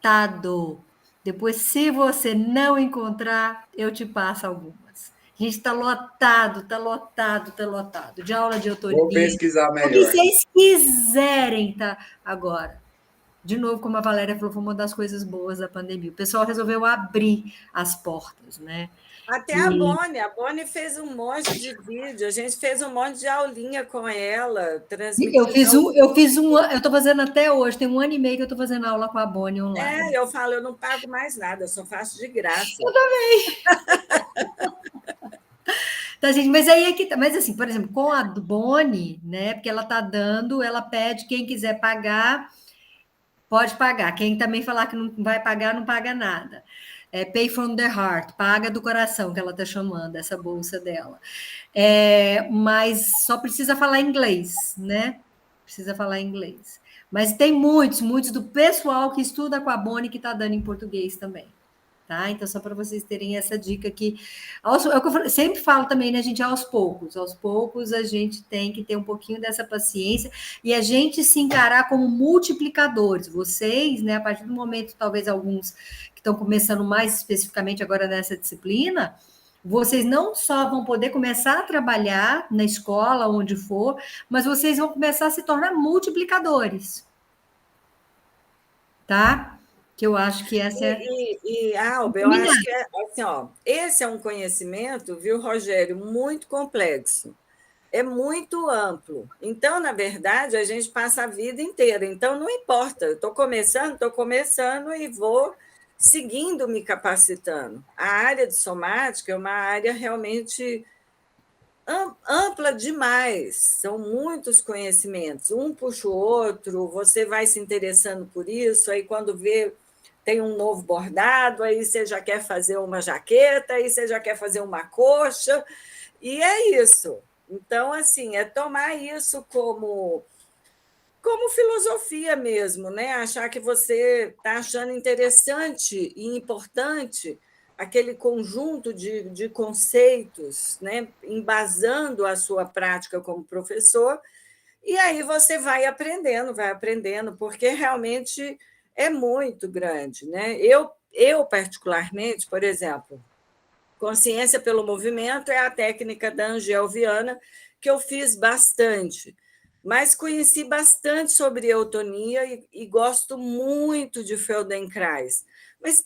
lotado. Depois, se você não encontrar, eu te passo algumas. Gente, está lotado, está lotado, está lotado. De aula de Vou autoria. pesquisar O que melhor. vocês quiserem, tá? Agora, de novo, como a Valéria falou, foi uma das coisas boas da pandemia. O pessoal resolveu abrir as portas, né? Até E A Bonnie fez um monte de vídeo, a gente fez um monte de aulinha com ela, eu transmitindo fiz ao um, eu vivo. fiz um, eu estou fazendo até hoje, tem 1 ano e meio que eu estou fazendo aula com a Bonnie online. Eu falo, eu não pago mais nada, eu só faço de graça. Tá, gente, mas aí é que tá. Mas assim, por exemplo, com a do Boni, né? Porque ela tá dando, ela pede quem quiser pagar, pode pagar. Quem também falar que não vai pagar, não paga nada. Pay from the heart, paga do coração, que ela tá chamando, essa bolsa dela. Mas só precisa falar inglês, né? Precisa falar inglês. Mas tem muitos do pessoal que estuda com a Boni que está dando em português também. Tá? Então, só para vocês terem essa dica aqui. É o que eu sempre falo também, né, gente? Aos poucos a gente tem que ter um pouquinho dessa paciência e a gente se encarar como multiplicadores. Vocês, né, a partir do momento, talvez alguns que estão começando mais especificamente agora nessa disciplina, vocês não só vão poder começar a trabalhar na escola, onde for, mas vocês vão começar a se tornar multiplicadores, tá? Que eu acho que essa é. Alba, eu acho que assim, ó, esse é um conhecimento, viu, Rogério, muito complexo. É muito amplo. Então, na verdade, a gente passa a vida inteira. Então, não importa. Eu estou começando e vou seguindo me capacitando. A área de somática é uma área realmente ampla demais. São muitos conhecimentos. Um puxa o outro, você vai se interessando por isso, aí quando vê tem um novo bordado, aí você já quer fazer uma jaqueta, aí você já quer fazer uma coxa, e é isso. Então, assim, é tomar isso como filosofia mesmo, né? Achar que você está achando interessante e importante aquele conjunto de conceitos, né? Embasando a sua prática como professor, e aí você vai aprendendo, porque realmente é muito grande, né? Eu particularmente, por exemplo, consciência pelo movimento é a técnica da Angel Viana, que eu fiz bastante. Mas conheci bastante sobre eutonia e gosto muito de Feldenkrais. Mas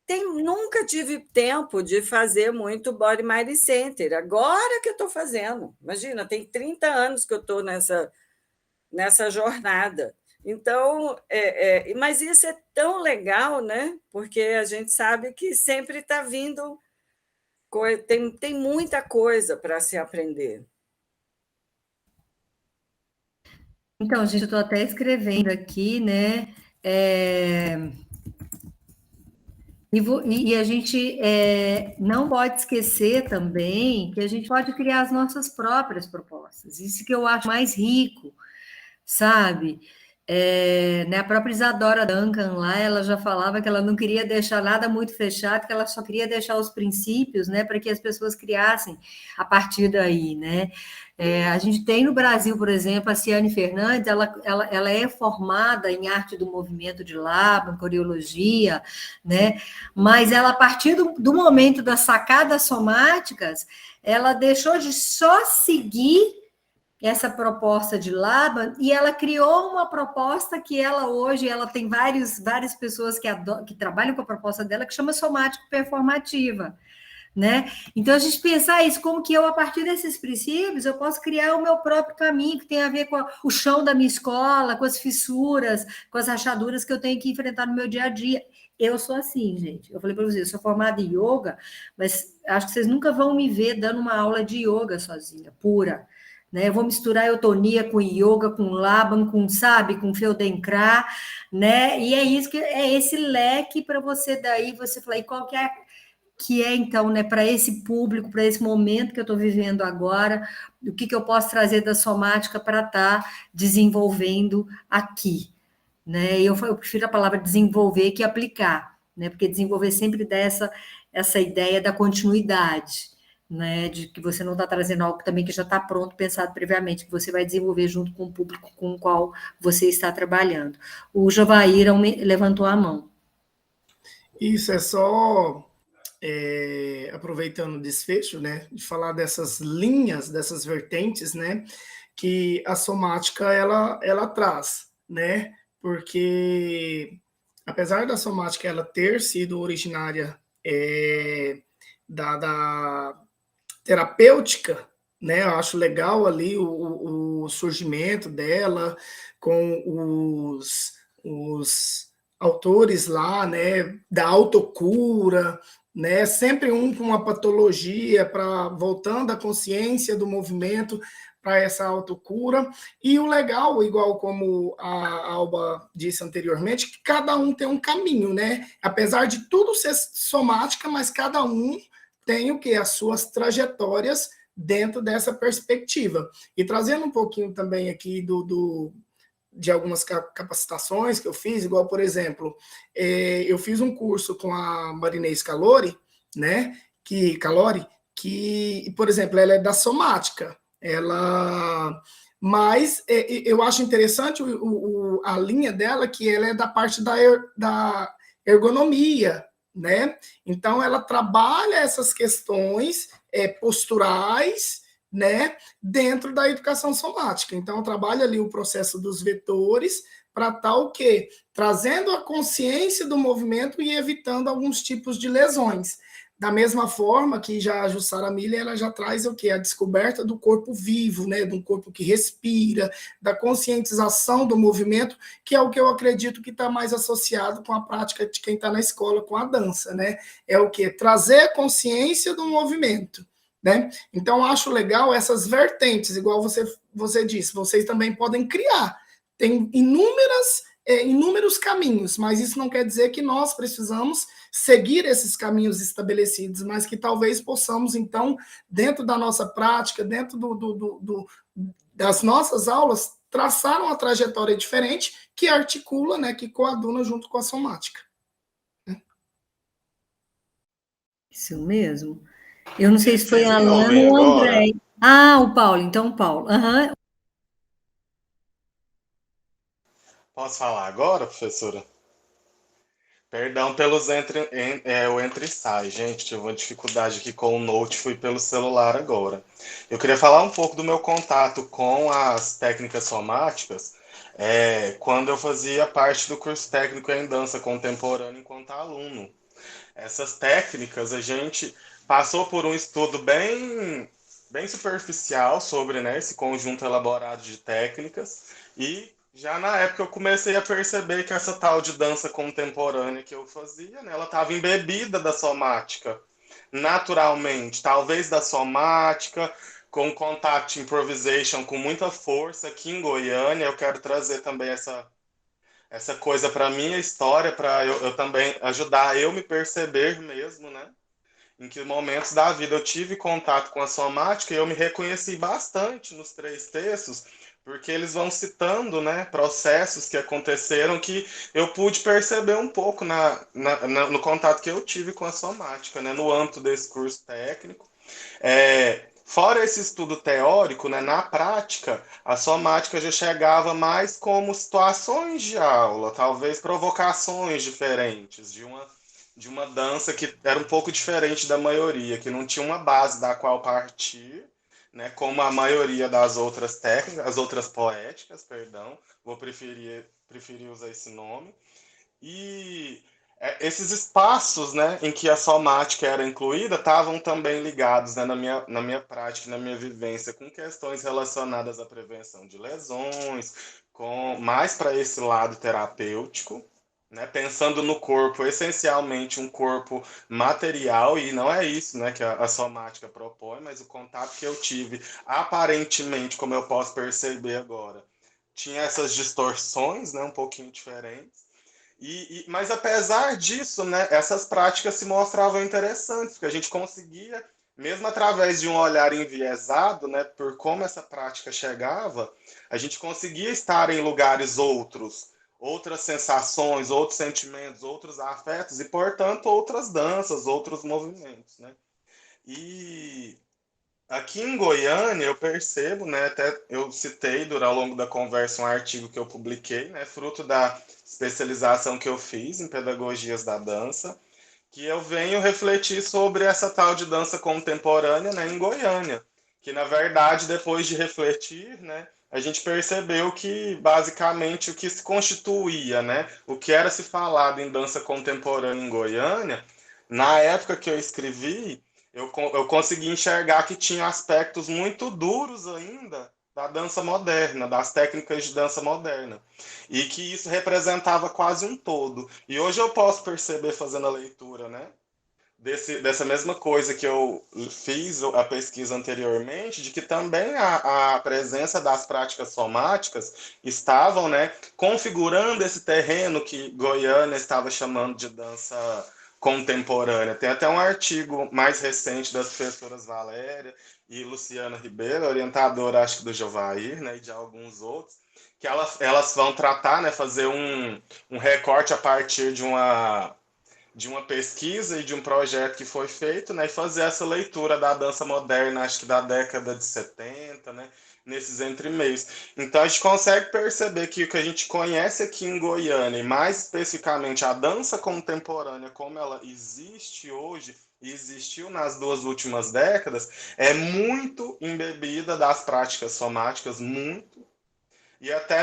nunca tive tempo de fazer muito Body Mind Center. Agora que eu estou fazendo. Imagina, tem 30 anos que eu estou nessa jornada. Então, mas isso é tão legal, né? Porque a gente sabe que sempre está vindo tem muita coisa para se aprender. Então, gente, eu estou até escrevendo aqui, né? E a gente não pode esquecer também que a gente pode criar as nossas próprias propostas. Isso que eu acho mais rico, sabe? Né, a própria Isadora Duncan lá, ela já falava que ela não queria deixar nada muito fechado, que ela só queria deixar os princípios, né, para que as pessoas criassem a partir daí, né? A gente tem no Brasil, por exemplo, a Ciane Fernandes, ela é formada em arte do movimento de Laban, coreologia, né? Mas ela, a partir do momento das sacadas somáticas, ela deixou de só seguir essa proposta de Laban, e ela criou uma proposta que hoje ela tem várias pessoas que trabalham com a proposta dela, que chama somático performativa, né? Então a gente pensar isso, como que eu, a partir desses princípios, eu posso criar o meu próprio caminho, que tem a ver com o chão da minha escola, com as fissuras, com as rachaduras que eu tenho que enfrentar no meu dia a dia. Eu sou assim, gente. Eu falei para vocês, eu sou formada em yoga, mas acho que vocês nunca vão me ver dando uma aula de yoga sozinha, pura. Né? Eu vou misturar eutonia com yoga, com Laban, sabe, com Feldenkrais, né? E é isso é esse leque para você daí você falar, e qual que é então, né, para esse público, para esse momento que eu estou vivendo agora, o que eu posso trazer da somática para estar desenvolvendo aqui, né? Eu prefiro a palavra desenvolver que aplicar, né? Porque desenvolver sempre dá essa ideia da continuidade, né, de que você não está trazendo algo também que já está pronto, pensado previamente, que você vai desenvolver junto com o público com o qual você está trabalhando. O Jovair levantou a mão. Isso é só aproveitando o desfecho, né, de falar dessas linhas, dessas vertentes, né, que a somática ela traz, né, porque apesar da somática ela ter sido originária da terapêutica, né? Eu acho legal ali o surgimento dela com os autores lá, né? Da autocura, né? Sempre com uma patologia para voltando à consciência do movimento para essa autocura. E o legal, igual como a Alba disse anteriormente, que cada um tem um caminho, né? Apesar de tudo ser somática, mas cada um tem o que? As suas trajetórias dentro dessa perspectiva. E trazendo um pouquinho também aqui de algumas capacitações que eu fiz, igual, por exemplo, eu fiz um curso com a Marinês Calori, né? Que, por exemplo, ela é da somática. Mas eu acho interessante a linha dela, que ela é da parte da ergonomia, né? Então, ela trabalha essas questões posturais, né, dentro da educação somática. Então, trabalha ali o processo dos vetores para estar o quê? Trazendo a consciência do movimento e evitando alguns tipos de lesões. Da mesma forma que já a Jussara Miller, ela já traz o quê? A descoberta do corpo vivo, né? De um corpo que respira, da conscientização do movimento, que é o que eu acredito que está mais associado com a prática de quem está na escola, com a dança, né? É o quê? Trazer a consciência do movimento, né? Então, acho legal essas vertentes, igual você disse, vocês também podem criar. Tem inúmeros caminhos, mas isso não quer dizer que nós precisamos seguir esses caminhos estabelecidos, mas que talvez possamos, então, dentro da nossa prática, dentro das nossas aulas, traçar uma trajetória diferente que articula, né, que coaduna junto com a somática. Isso mesmo. Eu não sei se foi a Alana ou o André. Ah, o Paulo. Então, o Paulo. Uhum. Posso falar agora, professora? Perdão pelos o entre e sai, gente. Tive uma dificuldade aqui com o Note, fui pelo celular agora. Eu queria falar um pouco do meu contato com as técnicas somáticas, quando eu fazia parte do curso técnico em dança contemporânea enquanto aluno. Essas técnicas, a gente passou por um estudo bem superficial sobre, né, esse conjunto elaborado de técnicas, e já na época eu comecei a perceber que essa tal de dança contemporânea que eu fazia, né, ela estava embebida da somática, naturalmente, talvez da somática, com contact improvisation com muita força aqui em Goiânia. Eu quero trazer também essa coisa para minha história, para eu também ajudar eu me perceber mesmo, né? Em que momentos da vida eu tive contato com a somática e eu me reconheci bastante nos três textos, porque eles vão citando, né, processos que aconteceram que eu pude perceber um pouco no contato que eu tive com a somática, né, no âmbito desse curso técnico. Fora esse estudo teórico, né, na prática, a somática já chegava mais como situações de aula, talvez provocações diferentes, de uma dança que era um pouco diferente da maioria, que não tinha uma base da qual partir, né, como a maioria das outras técnicas, as outras poéticas, perdão, vou preferir usar esse nome. E esses espaços, né, em que a somática era incluída estavam também ligados, né, na minha prática, na minha vivência, com questões relacionadas à prevenção de lesões, com mais para esse lado terapêutico, né, pensando no corpo, essencialmente um corpo material, e não é isso, né, que a somática propõe, mas o contato que eu tive, aparentemente, como eu posso perceber agora, tinha essas distorções, né, um pouquinho diferentes. Mas apesar disso, né, essas práticas se mostravam interessantes, porque a gente conseguia, mesmo através de um olhar enviesado, né, por como essa prática chegava, a gente conseguia estar em lugares outros, outras sensações, outros sentimentos, outros afetos e, portanto, outras danças, outros movimentos, né? E aqui em Goiânia, eu percebo, né, até eu citei ao longo da conversa um artigo que eu publiquei, né, fruto da especialização que eu fiz em pedagogias da dança, que eu venho refletir sobre essa tal de dança contemporânea, né, em Goiânia, que na verdade, depois de refletir, né, a gente percebeu que basicamente o que se constituía, né, o que era se falado em dança contemporânea em Goiânia, na época que eu escrevi, eu consegui enxergar que tinha aspectos muito duros ainda da dança moderna, das técnicas de dança moderna, e que isso representava quase um todo. E hoje eu posso perceber, fazendo a leitura, né, dessa mesma coisa que eu fiz a pesquisa anteriormente, de que também a presença das práticas somáticas estavam, né, configurando esse terreno que Goiânia estava chamando de dança contemporânea. Tem até um artigo mais recente das professoras Valéria e Luciana Ribeiro, orientadora, acho que do Jovair, né, e de alguns outros, que elas vão tratar, né, fazer um recorte a partir de uma pesquisa e de um projeto que foi feito, né, e fazer essa leitura da dança moderna, acho que da década de 70, né, nesses entremeios. Então a gente consegue perceber que o que a gente conhece aqui em Goiânia, e mais especificamente a dança contemporânea como ela existe hoje e existiu nas duas últimas décadas, é muito embebida das práticas somáticas, muito, e até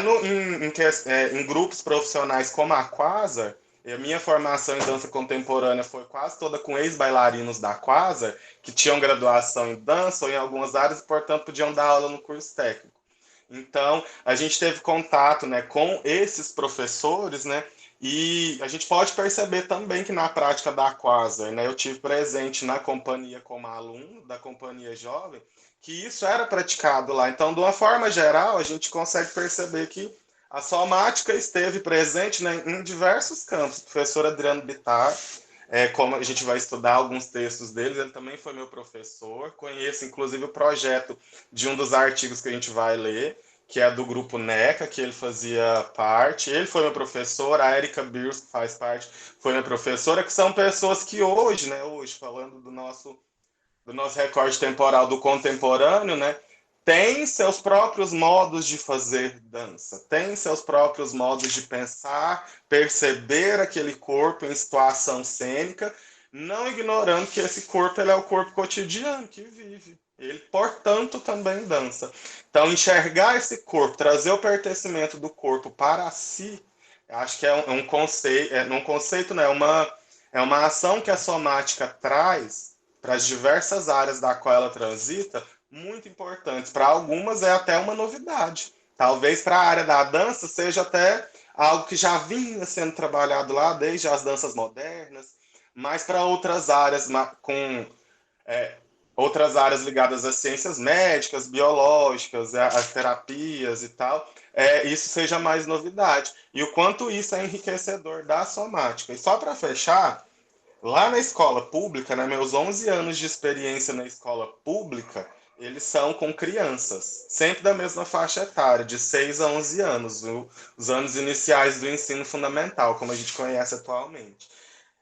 em grupos profissionais como a Quasar, e a minha formação em dança contemporânea foi quase toda com ex-bailarinos da Quasar, que tinham graduação em dança ou em algumas áreas e, portanto, podiam dar aula no curso técnico. Então, a gente teve contato, né, com esses professores, né, e a gente pode perceber também que na prática da Quasar, né, eu tive presente na companhia como aluno da companhia jovem, que isso era praticado lá. Então, de uma forma geral, a gente consegue perceber que a somática esteve presente, né, em diversos campos. O professor Adriano Bittar, como a gente vai estudar alguns textos deles, ele também foi meu professor. Conheço, inclusive, o projeto de um dos artigos que a gente vai ler, que é do grupo NECA, que ele fazia parte. Ele foi meu professor, a Erika Birs, que faz parte, foi minha professora, que são pessoas que hoje, né, hoje, falando do nosso recorte temporal do contemporâneo, né, tem seus próprios modos de fazer dança, tem seus próprios modos de pensar, perceber aquele corpo em situação cênica, não ignorando que esse corpo ele é o corpo cotidiano que vive. Ele, portanto, também dança. Então, enxergar esse corpo, trazer o pertencimento do corpo para si, acho que é um conceito, um conceito, né, é uma ação que a somática traz para as diversas áreas da qual ela transita, muito importantes. Para algumas é até uma novidade. Talvez para a área da dança seja até algo que já vinha sendo trabalhado lá desde as danças modernas, mas para outras áreas com é, outras áreas ligadas às ciências médicas, biológicas, às terapias e tal, isso seja mais novidade. E o quanto isso é enriquecedor da somática. E só para fechar, lá na escola pública, né, meus 11 anos de experiência na escola pública, eles são com crianças, sempre da mesma faixa etária, de 6 a 11 anos, os anos iniciais do ensino fundamental, como a gente conhece atualmente.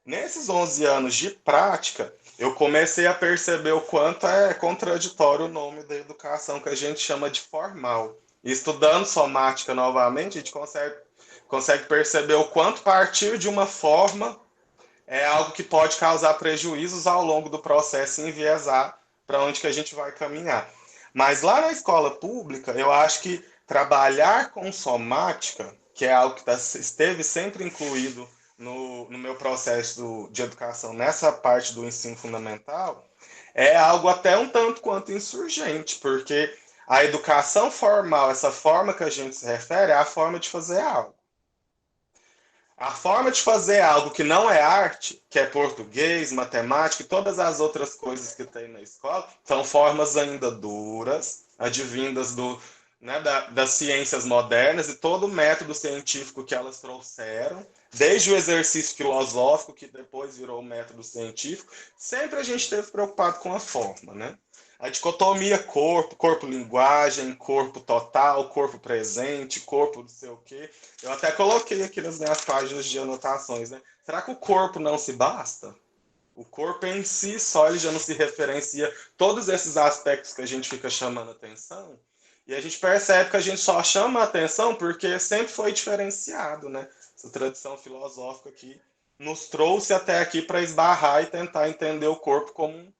Nesses 11 anos de prática, eu comecei a perceber o quanto é contraditório o nome da educação que a gente chama de formal. E estudando somática novamente, a gente consegue perceber o quanto partir de uma forma é algo que pode causar prejuízos ao longo do processo e enviesar para onde que a gente vai caminhar. Mas lá na escola pública, eu acho que trabalhar com somática, que é algo que esteve sempre incluído no meu processo de educação nessa parte do ensino fundamental, é algo até um tanto quanto insurgente, porque a educação formal, essa forma que a gente se refere, é a forma de fazer algo. A forma de fazer algo que não é arte, que é português, matemática e todas as outras coisas que tem na escola, são formas ainda duras, advindas das ciências modernas e todo o método científico que elas trouxeram, desde o exercício filosófico, que depois virou o método científico, sempre a gente esteve preocupado com a forma, né? A dicotomia corpo, corpo-linguagem, corpo total, corpo presente, corpo não sei o quê. Eu até coloquei aqui nas minhas páginas de anotações, né? Será que o corpo não se basta? O corpo em si só ele já não se referencia todos esses aspectos que a gente fica chamando atenção. E a gente percebe que a gente só chama atenção porque sempre foi diferenciado, né? Essa tradição filosófica que nos trouxe até aqui para esbarrar e tentar entender o corpo como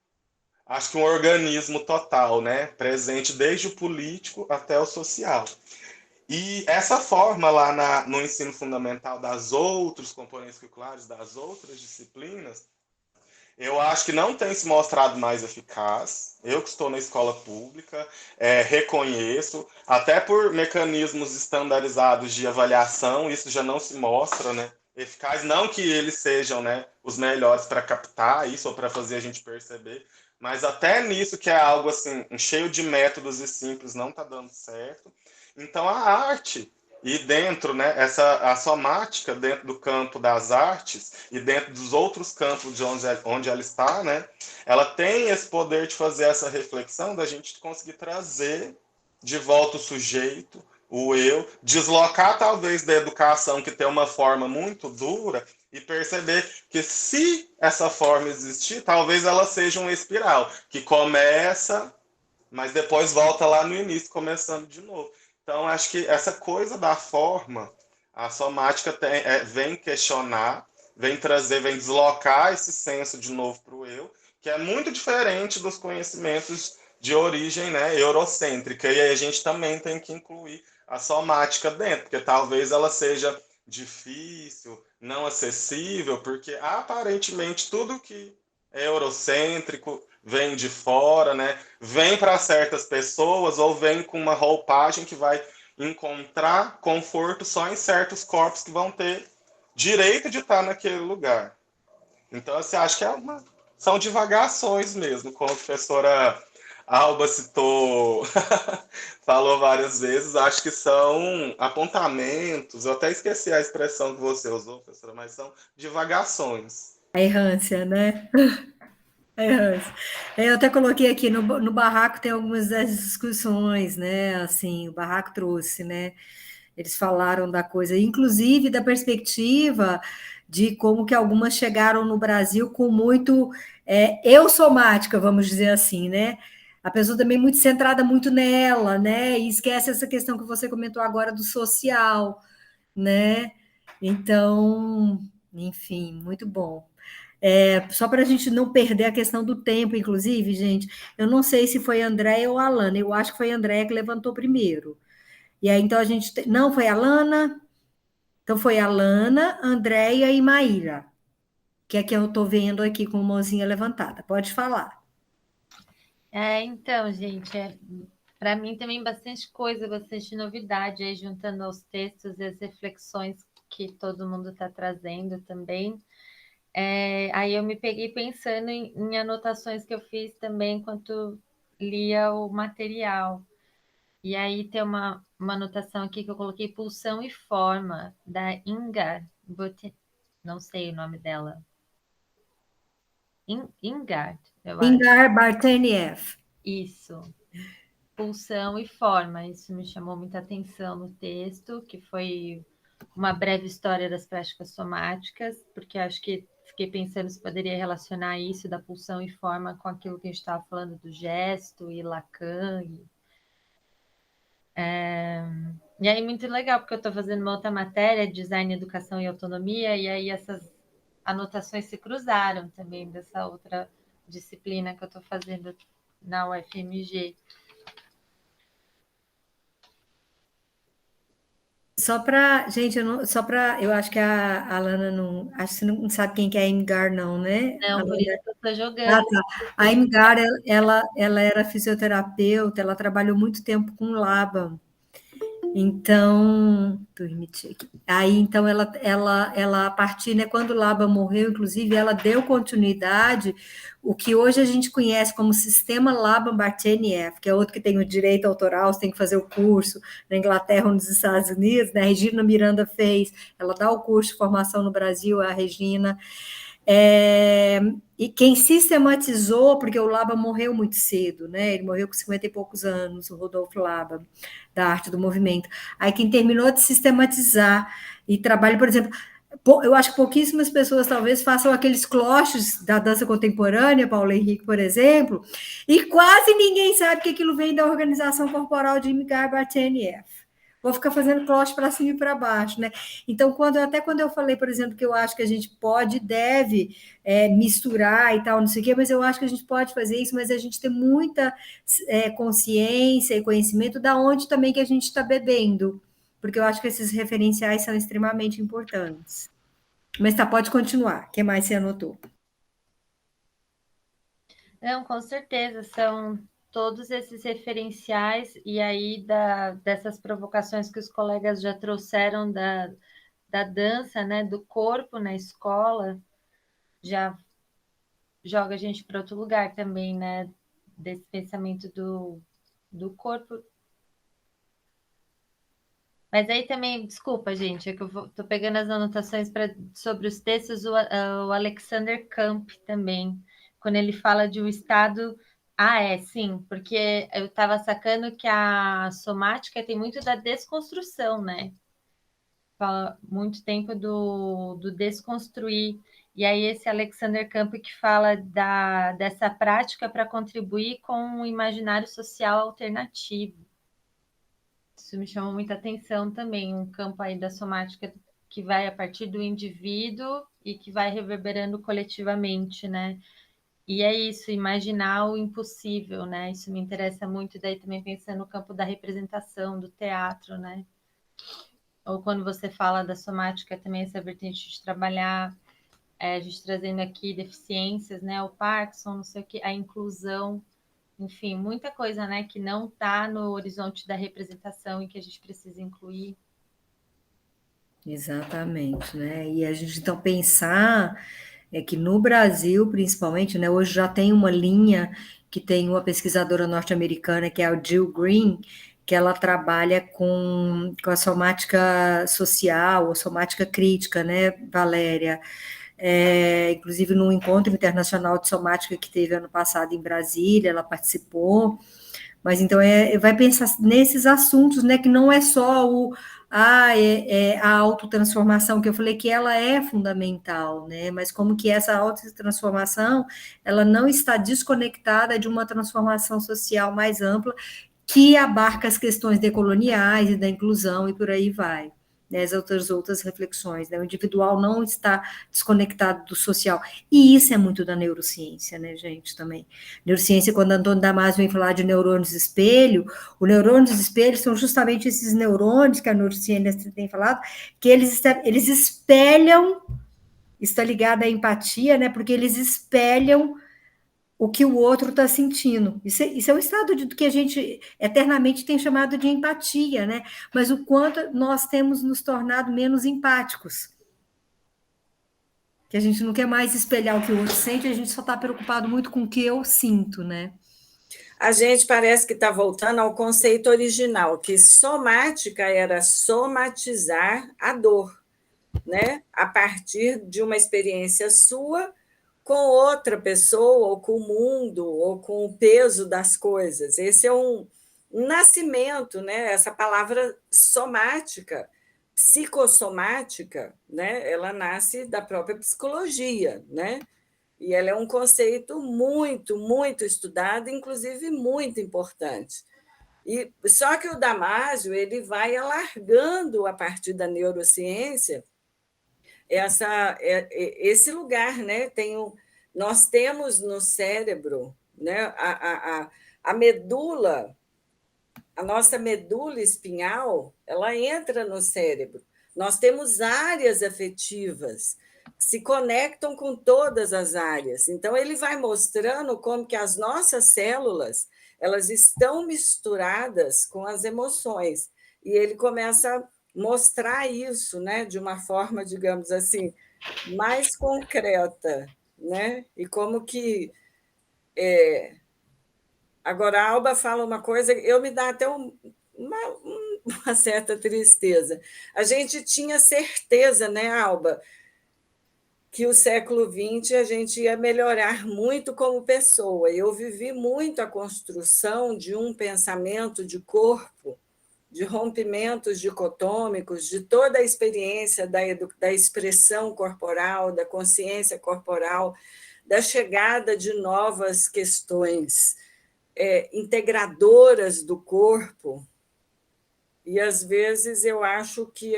acho que um organismo total, né? Presente desde o político até o social. E essa forma lá no ensino fundamental das outros componentes curriculares, das outras disciplinas, eu acho que não tem se mostrado mais eficaz. Eu que estou na escola pública, reconheço, até por mecanismos estandarizados de avaliação, isso já não se mostra, né, eficaz. Não que eles sejam, né, os melhores para captar isso ou para fazer a gente perceber, mas até nisso que é algo assim, cheio de métodos e simples, não está dando certo. Então a arte e dentro, né, a somática dentro do campo das artes e dentro dos outros campos de onde ela está, né, ela tem esse poder de fazer essa reflexão, da gente conseguir trazer de volta o sujeito, o eu, deslocar talvez da educação que tem uma forma muito dura e perceber que se essa forma existir, talvez ela seja uma espiral que começa, mas depois volta lá no início, começando de novo. Então, acho que essa coisa da forma, a somática vem questionar, vem trazer, vem deslocar esse senso de novo para o eu, que é muito diferente dos conhecimentos de origem, né, eurocêntrica. E aí a gente também tem que incluir a somática dentro, porque talvez ela seja difícil, não acessível, porque aparentemente tudo que é eurocêntrico vem de fora, né? Vem para certas pessoas ou vem com uma roupagem que vai encontrar conforto só em certos corpos que vão ter direito de estar naquele lugar. Então, você acha que são divagações mesmo, como a professora Alba citou, falou várias vezes, acho que são apontamentos, eu até esqueci a expressão que você usou, professora, mas são divagações. A errância, né? A errância. Eu até coloquei aqui no barraco tem algumas das discussões, né? Assim, o barraco trouxe, né? Eles falaram da coisa, inclusive da perspectiva de como que algumas chegaram no Brasil com muito eu somática, vamos dizer assim, né? A pessoa também muito centrada muito nela, né? E esquece essa questão que você comentou agora do social, né? Então, enfim, muito bom. Só para a gente não perder a questão do tempo, inclusive, gente, eu não sei se foi a Andréia ou a Alana, eu acho que foi a Andréia que levantou primeiro. E aí, então, a gente. Não, foi a Lana? Então, foi a Lana, Andréia e Maíra, que é que eu estou vendo aqui com a mãozinha levantada. Pode falar. Então, gente, para mim também bastante coisa, bastante novidade aí, juntando aos textos e as reflexões que todo mundo está trazendo também. Aí eu me peguei pensando em anotações que eu fiz também enquanto lia o material. E aí tem uma anotação aqui que eu coloquei pulsão e forma, da Inga, não sei o nome dela. Ingard, eu acho. Ingar Bartenieff. Isso. Pulsão e forma. Isso me chamou muita atenção no texto, que foi uma breve história das práticas somáticas, porque acho que fiquei pensando se poderia relacionar isso da pulsão e forma com aquilo que a gente estava falando do gesto e Lacan. E aí, muito legal, porque eu estou fazendo uma outra matéria, design, educação e autonomia, e aí essas anotações se cruzaram também dessa outra disciplina que eu estou fazendo na UFMG. Só para, gente, eu acho que a Alana não, acho que você não sabe quem que é a Imgar, não, né? Não, por Alana? isso que eu estou Ah, jogando. tá. A Imgar, ela era fisioterapeuta, ela trabalhou muito tempo com Laban. Então, permitir aqui. Aí, então, ela a partir, né, quando Laban morreu, inclusive, ela deu continuidade o que hoje a gente conhece como sistema Laban-Bartenieff, que é outro que tem o direito autoral, você tem que fazer o curso na Inglaterra ou nos Estados Unidos, né? A Regina Miranda fez, ela dá o curso de formação no Brasil, a Regina. E quem sistematizou, porque o Laban morreu muito cedo, né? Ele morreu com 50 e poucos anos, o Rodolfo Laban, da arte do movimento. Aí quem terminou de sistematizar e trabalha, por exemplo, eu acho que pouquíssimas pessoas talvez façam aqueles cloches da dança contemporânea, Paulo Henrique, por exemplo, e quase ninguém sabe que aquilo vem da organização corporal de Imgar Bartenieff. Vou ficar fazendo cloche para cima e para baixo, né? Então, até quando eu falei, por exemplo, que eu acho que a gente pode e deve misturar e tal, não sei o quê, mas eu acho que a gente pode fazer isso, mas a gente tem muita consciência e conhecimento da onde também que a gente está bebendo, porque eu acho que esses referenciais são extremamente importantes. Mas tá, pode continuar. O que mais você anotou? Não, com certeza, são todos esses referenciais, e aí dessas provocações que os colegas já trouxeram da dança, né, do corpo na escola, já joga a gente para outro lugar também, né, desse pensamento do corpo. Mas aí também, desculpa, gente, é que eu tô pegando as anotações sobre os textos, o Alexander Camp também, quando ele fala de um estado. Sim, porque eu estava sacando que a somática tem muito da desconstrução, né? Fala muito tempo do desconstruir. E aí, esse Alexander Camp que fala dessa prática para contribuir com um imaginário social alternativo. Isso me chamou muita atenção também, um campo aí da somática que vai a partir do indivíduo e que vai reverberando coletivamente, né? E é isso, imaginar o impossível, né? Isso me interessa muito, daí também pensando no campo da representação, do teatro, né? Ou quando você fala da somática também, essa vertente de trabalhar, a gente trazendo aqui deficiências, né? O Parkinson, não sei o que, a inclusão, enfim, muita coisa, né, que não está no horizonte da representação e que a gente precisa incluir. Exatamente, né? E a gente então pensar que no Brasil, principalmente, né, hoje já tem uma linha que tem uma pesquisadora norte-americana, que é a Jill Green, que ela trabalha com a somática social, ou somática crítica, né, Valéria? Inclusive no Encontro Internacional de Somática que teve ano passado em Brasília, ela participou. Mas então vai pensar nesses assuntos, né? Que não é só a autotransformação, que eu falei que ela é fundamental, né? Mas como que essa autotransformação ela não está desconectada de uma transformação social mais ampla que abarca as questões decoloniais e da inclusão e por aí vai. Né, as outras reflexões, né? O individual não está desconectado do social. E isso é muito da neurociência, né, gente, também. Neurociência, quando Antônio Damasio vem falar de neurônios espelho, os neurônios espelho são justamente esses neurônios que a neurociência tem falado, que eles espelham, está ligado à empatia, né, porque eles espelham o que o outro está sentindo. Isso é um estado do que a gente eternamente tem chamado de empatia, né? Mas o quanto nós temos nos tornado menos empáticos. Que a gente não quer mais espelhar o que o outro sente, a gente só está preocupado muito com o que eu sinto, né? a gente parece que está voltando ao conceito original, que somática era somatizar a dor, né? A partir de uma experiência sua com outra pessoa, ou com o mundo, ou com o peso das coisas. Esse é um nascimento, né? Essa palavra somática, psicossomática, né? Ela nasce da própria psicologia, né? E ela é um conceito muito, muito estudado, inclusive muito importante. E só que o Damásio ele vai alargando a partir da neurociência esse lugar, né? Nós temos no cérebro, né? A medula, a nossa medula espinhal, ela entra no cérebro. Nós temos áreas afetivas que se conectam com todas as áreas. Então, ele vai mostrando como que as nossas células elas estão misturadas com as emoções. E ele começa a mostrar isso, né, de uma forma, digamos assim, mais concreta, né? E como que agora a Alba fala uma coisa, eu me dá até uma certa tristeza. A gente tinha certeza, né, Alba, que o século XX a gente ia melhorar muito como pessoa. Eu vivi muito a construção de um pensamento de corpo, de rompimentos dicotômicos, de toda a experiência da expressão corporal, da consciência corporal, da chegada de novas questões integradoras do corpo. E, às vezes, eu acho que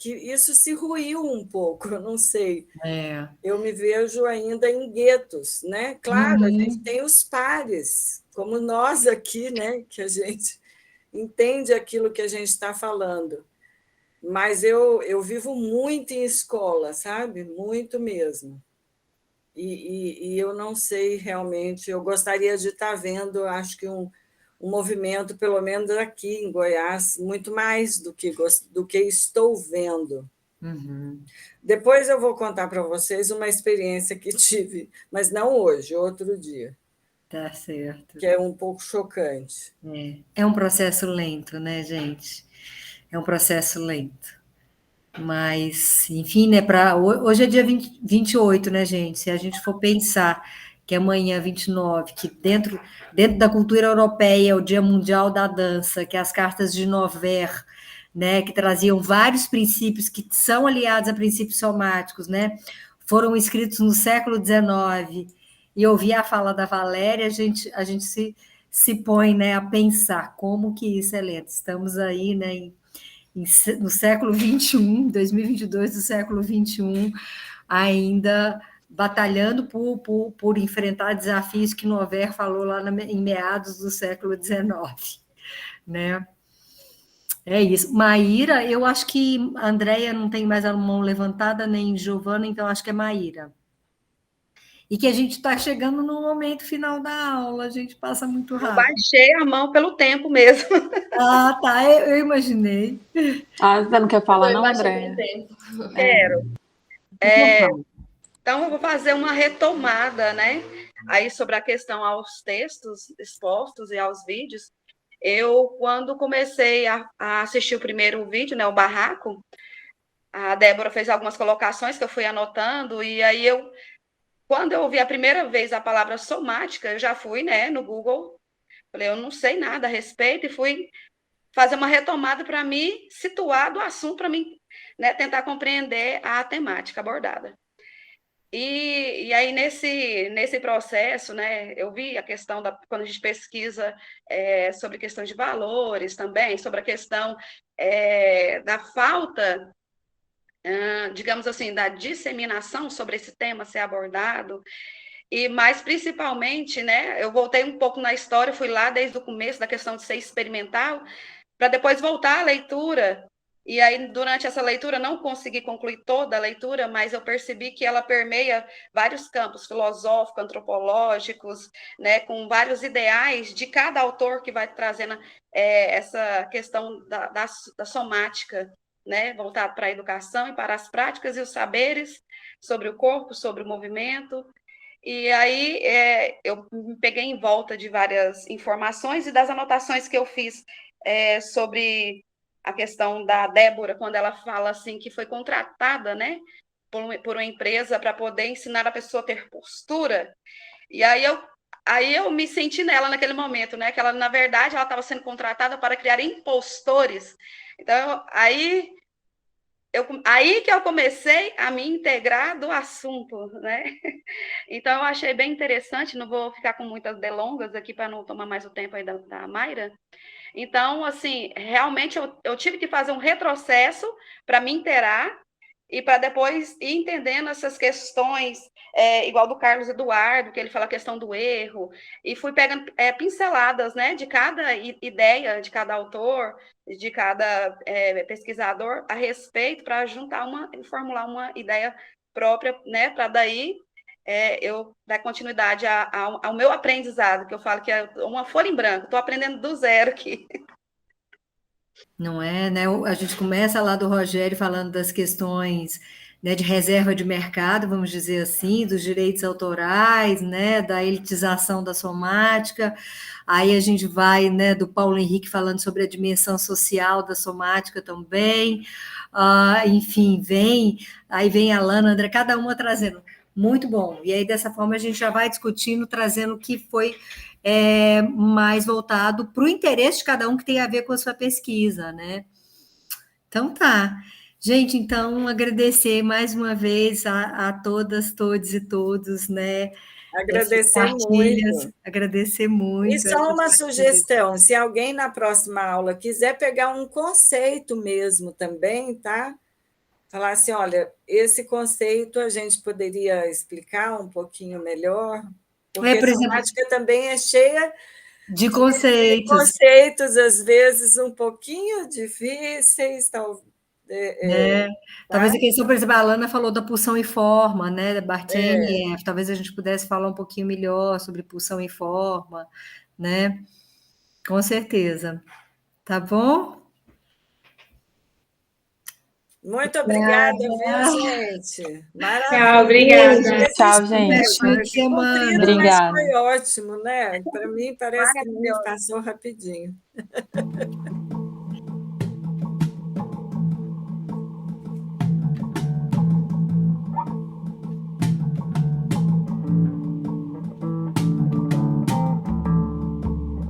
isso se ruiu um pouco, eu não sei. Eu me vejo ainda em guetos, né? Claro, a gente tem os pares, como nós aqui, né? Que a gente entende aquilo que a gente está falando. Mas eu vivo muito em escola, sabe? Muito mesmo. E eu não sei realmente, eu gostaria de estar vendo, acho que um movimento, pelo menos aqui em Goiás, muito mais do que estou vendo. Uhum. Depois eu vou contar para vocês uma experiência que tive, mas não hoje, outro dia. Tá certo. Que é um pouco chocante. É um processo lento, né, gente? É um processo lento. Mas, enfim, né, hoje é dia 28, né, gente? Se a gente for pensar que amanhã, 29, que dentro da cultura europeia é o Dia Mundial da Dança, que as cartas de Nover, né, que traziam vários princípios que são aliados a princípios somáticos, né, foram escritos no século XIX, e ouvir a fala da Valéria, a gente se põe, né, a pensar como que isso é lento. Estamos aí, né, no século XXI, 2022 do século XXI, ainda batalhando por enfrentar desafios que Nover falou lá em meados do século XIX, né? É isso. Maíra, eu acho que a Andréia não tem mais a mão levantada, nem Giovana, então acho que é Maíra. E que a gente está chegando no momento final da aula, a gente passa muito rápido. Eu baixei a mão pelo tempo mesmo. Ah, tá, eu imaginei. Você não quer falar, não, Andréia? Quero. Então, eu vou fazer uma retomada, né? Aí sobre a questão aos textos expostos e aos vídeos. Eu, quando comecei a assistir o primeiro vídeo, né, o Barraco, a Débora fez algumas colocações que eu fui anotando, e aí quando eu ouvi a primeira vez a palavra somática, eu já fui, né, no Google, falei, eu não sei nada a respeito, e fui fazer uma retomada para me situar do assunto, para mim, né, tentar compreender a temática abordada. E aí, nesse processo, né, eu vi a questão quando a gente pesquisa sobre questões de valores também, sobre a questão da falta, digamos assim, da disseminação sobre esse tema ser abordado, e mais principalmente, né, eu voltei um pouco na história, fui lá desde o começo da questão de ser experimental, para depois voltar à leitura. E aí, durante essa leitura, não consegui concluir toda a leitura, mas eu percebi que ela permeia vários campos filosóficos, antropológicos, né, com vários ideais de cada autor que vai trazendo essa questão da somática, né, voltado para a educação e para as práticas e os saberes sobre o corpo, sobre o movimento. E aí eu me peguei em volta de várias informações e das anotações que eu fiz sobre a questão da Débora, quando ela fala assim que foi contratada, né, por uma empresa para poder ensinar a pessoa a ter postura. E aí eu me senti nela naquele momento, né, que ela, na verdade, ela estava sendo contratada para criar impostores. Então, aí que eu comecei a me integrar do assunto, né? Então, eu achei bem interessante, não vou ficar com muitas delongas aqui para não tomar mais o tempo aí da Mayra. Então, assim, realmente eu tive que fazer um retrocesso para me inteirar e para depois ir entendendo essas questões, igual do Carlos Eduardo, que ele fala a questão do erro, e fui pegando pinceladas, né, de cada ideia, de cada autor, de cada pesquisador a respeito, para juntar e formular uma ideia própria, né, para daí eu dar continuidade ao meu aprendizado, que eu falo que é uma folha em branco, estou aprendendo do zero aqui. Não é, né? A gente começa lá do Rogério falando das questões, né, de reserva de mercado, vamos dizer assim, dos direitos autorais, né, da elitização da somática. Aí a gente vai, né, do Paulo Henrique falando sobre a dimensão social da somática também. Enfim, aí vem a Lana, André, cada uma trazendo. Muito bom. E aí, dessa forma, a gente já vai discutindo, trazendo o que foi mais voltado para o interesse de cada um que tem a ver com a sua pesquisa, né? Então, tá. Gente, então, agradecer mais uma vez a todas, todos e todos, né? Agradecer muito. Agradecer muito. E só uma sugestão, se alguém na próxima aula quiser pegar um conceito mesmo também, tá? Falar assim, olha, esse conceito a gente poderia explicar um pouquinho melhor, porque por a exemplo, somática também é cheia de conceitos. Conceitos, às vezes, um pouquinho difíceis, talvez. Talvez a questão, por exemplo, a Alana falou da pulsão e forma, né, da Bartenieff, talvez a gente pudesse falar um pouquinho melhor sobre pulsão e forma, né? Com certeza. Tá bom? Muito obrigada, viu, gente? Maravilha. Tchau, obrigada. Tchau, gente. Fim de semana. Obrigada. Mas foi ótimo, né? Para mim, parece que passou rapidinho.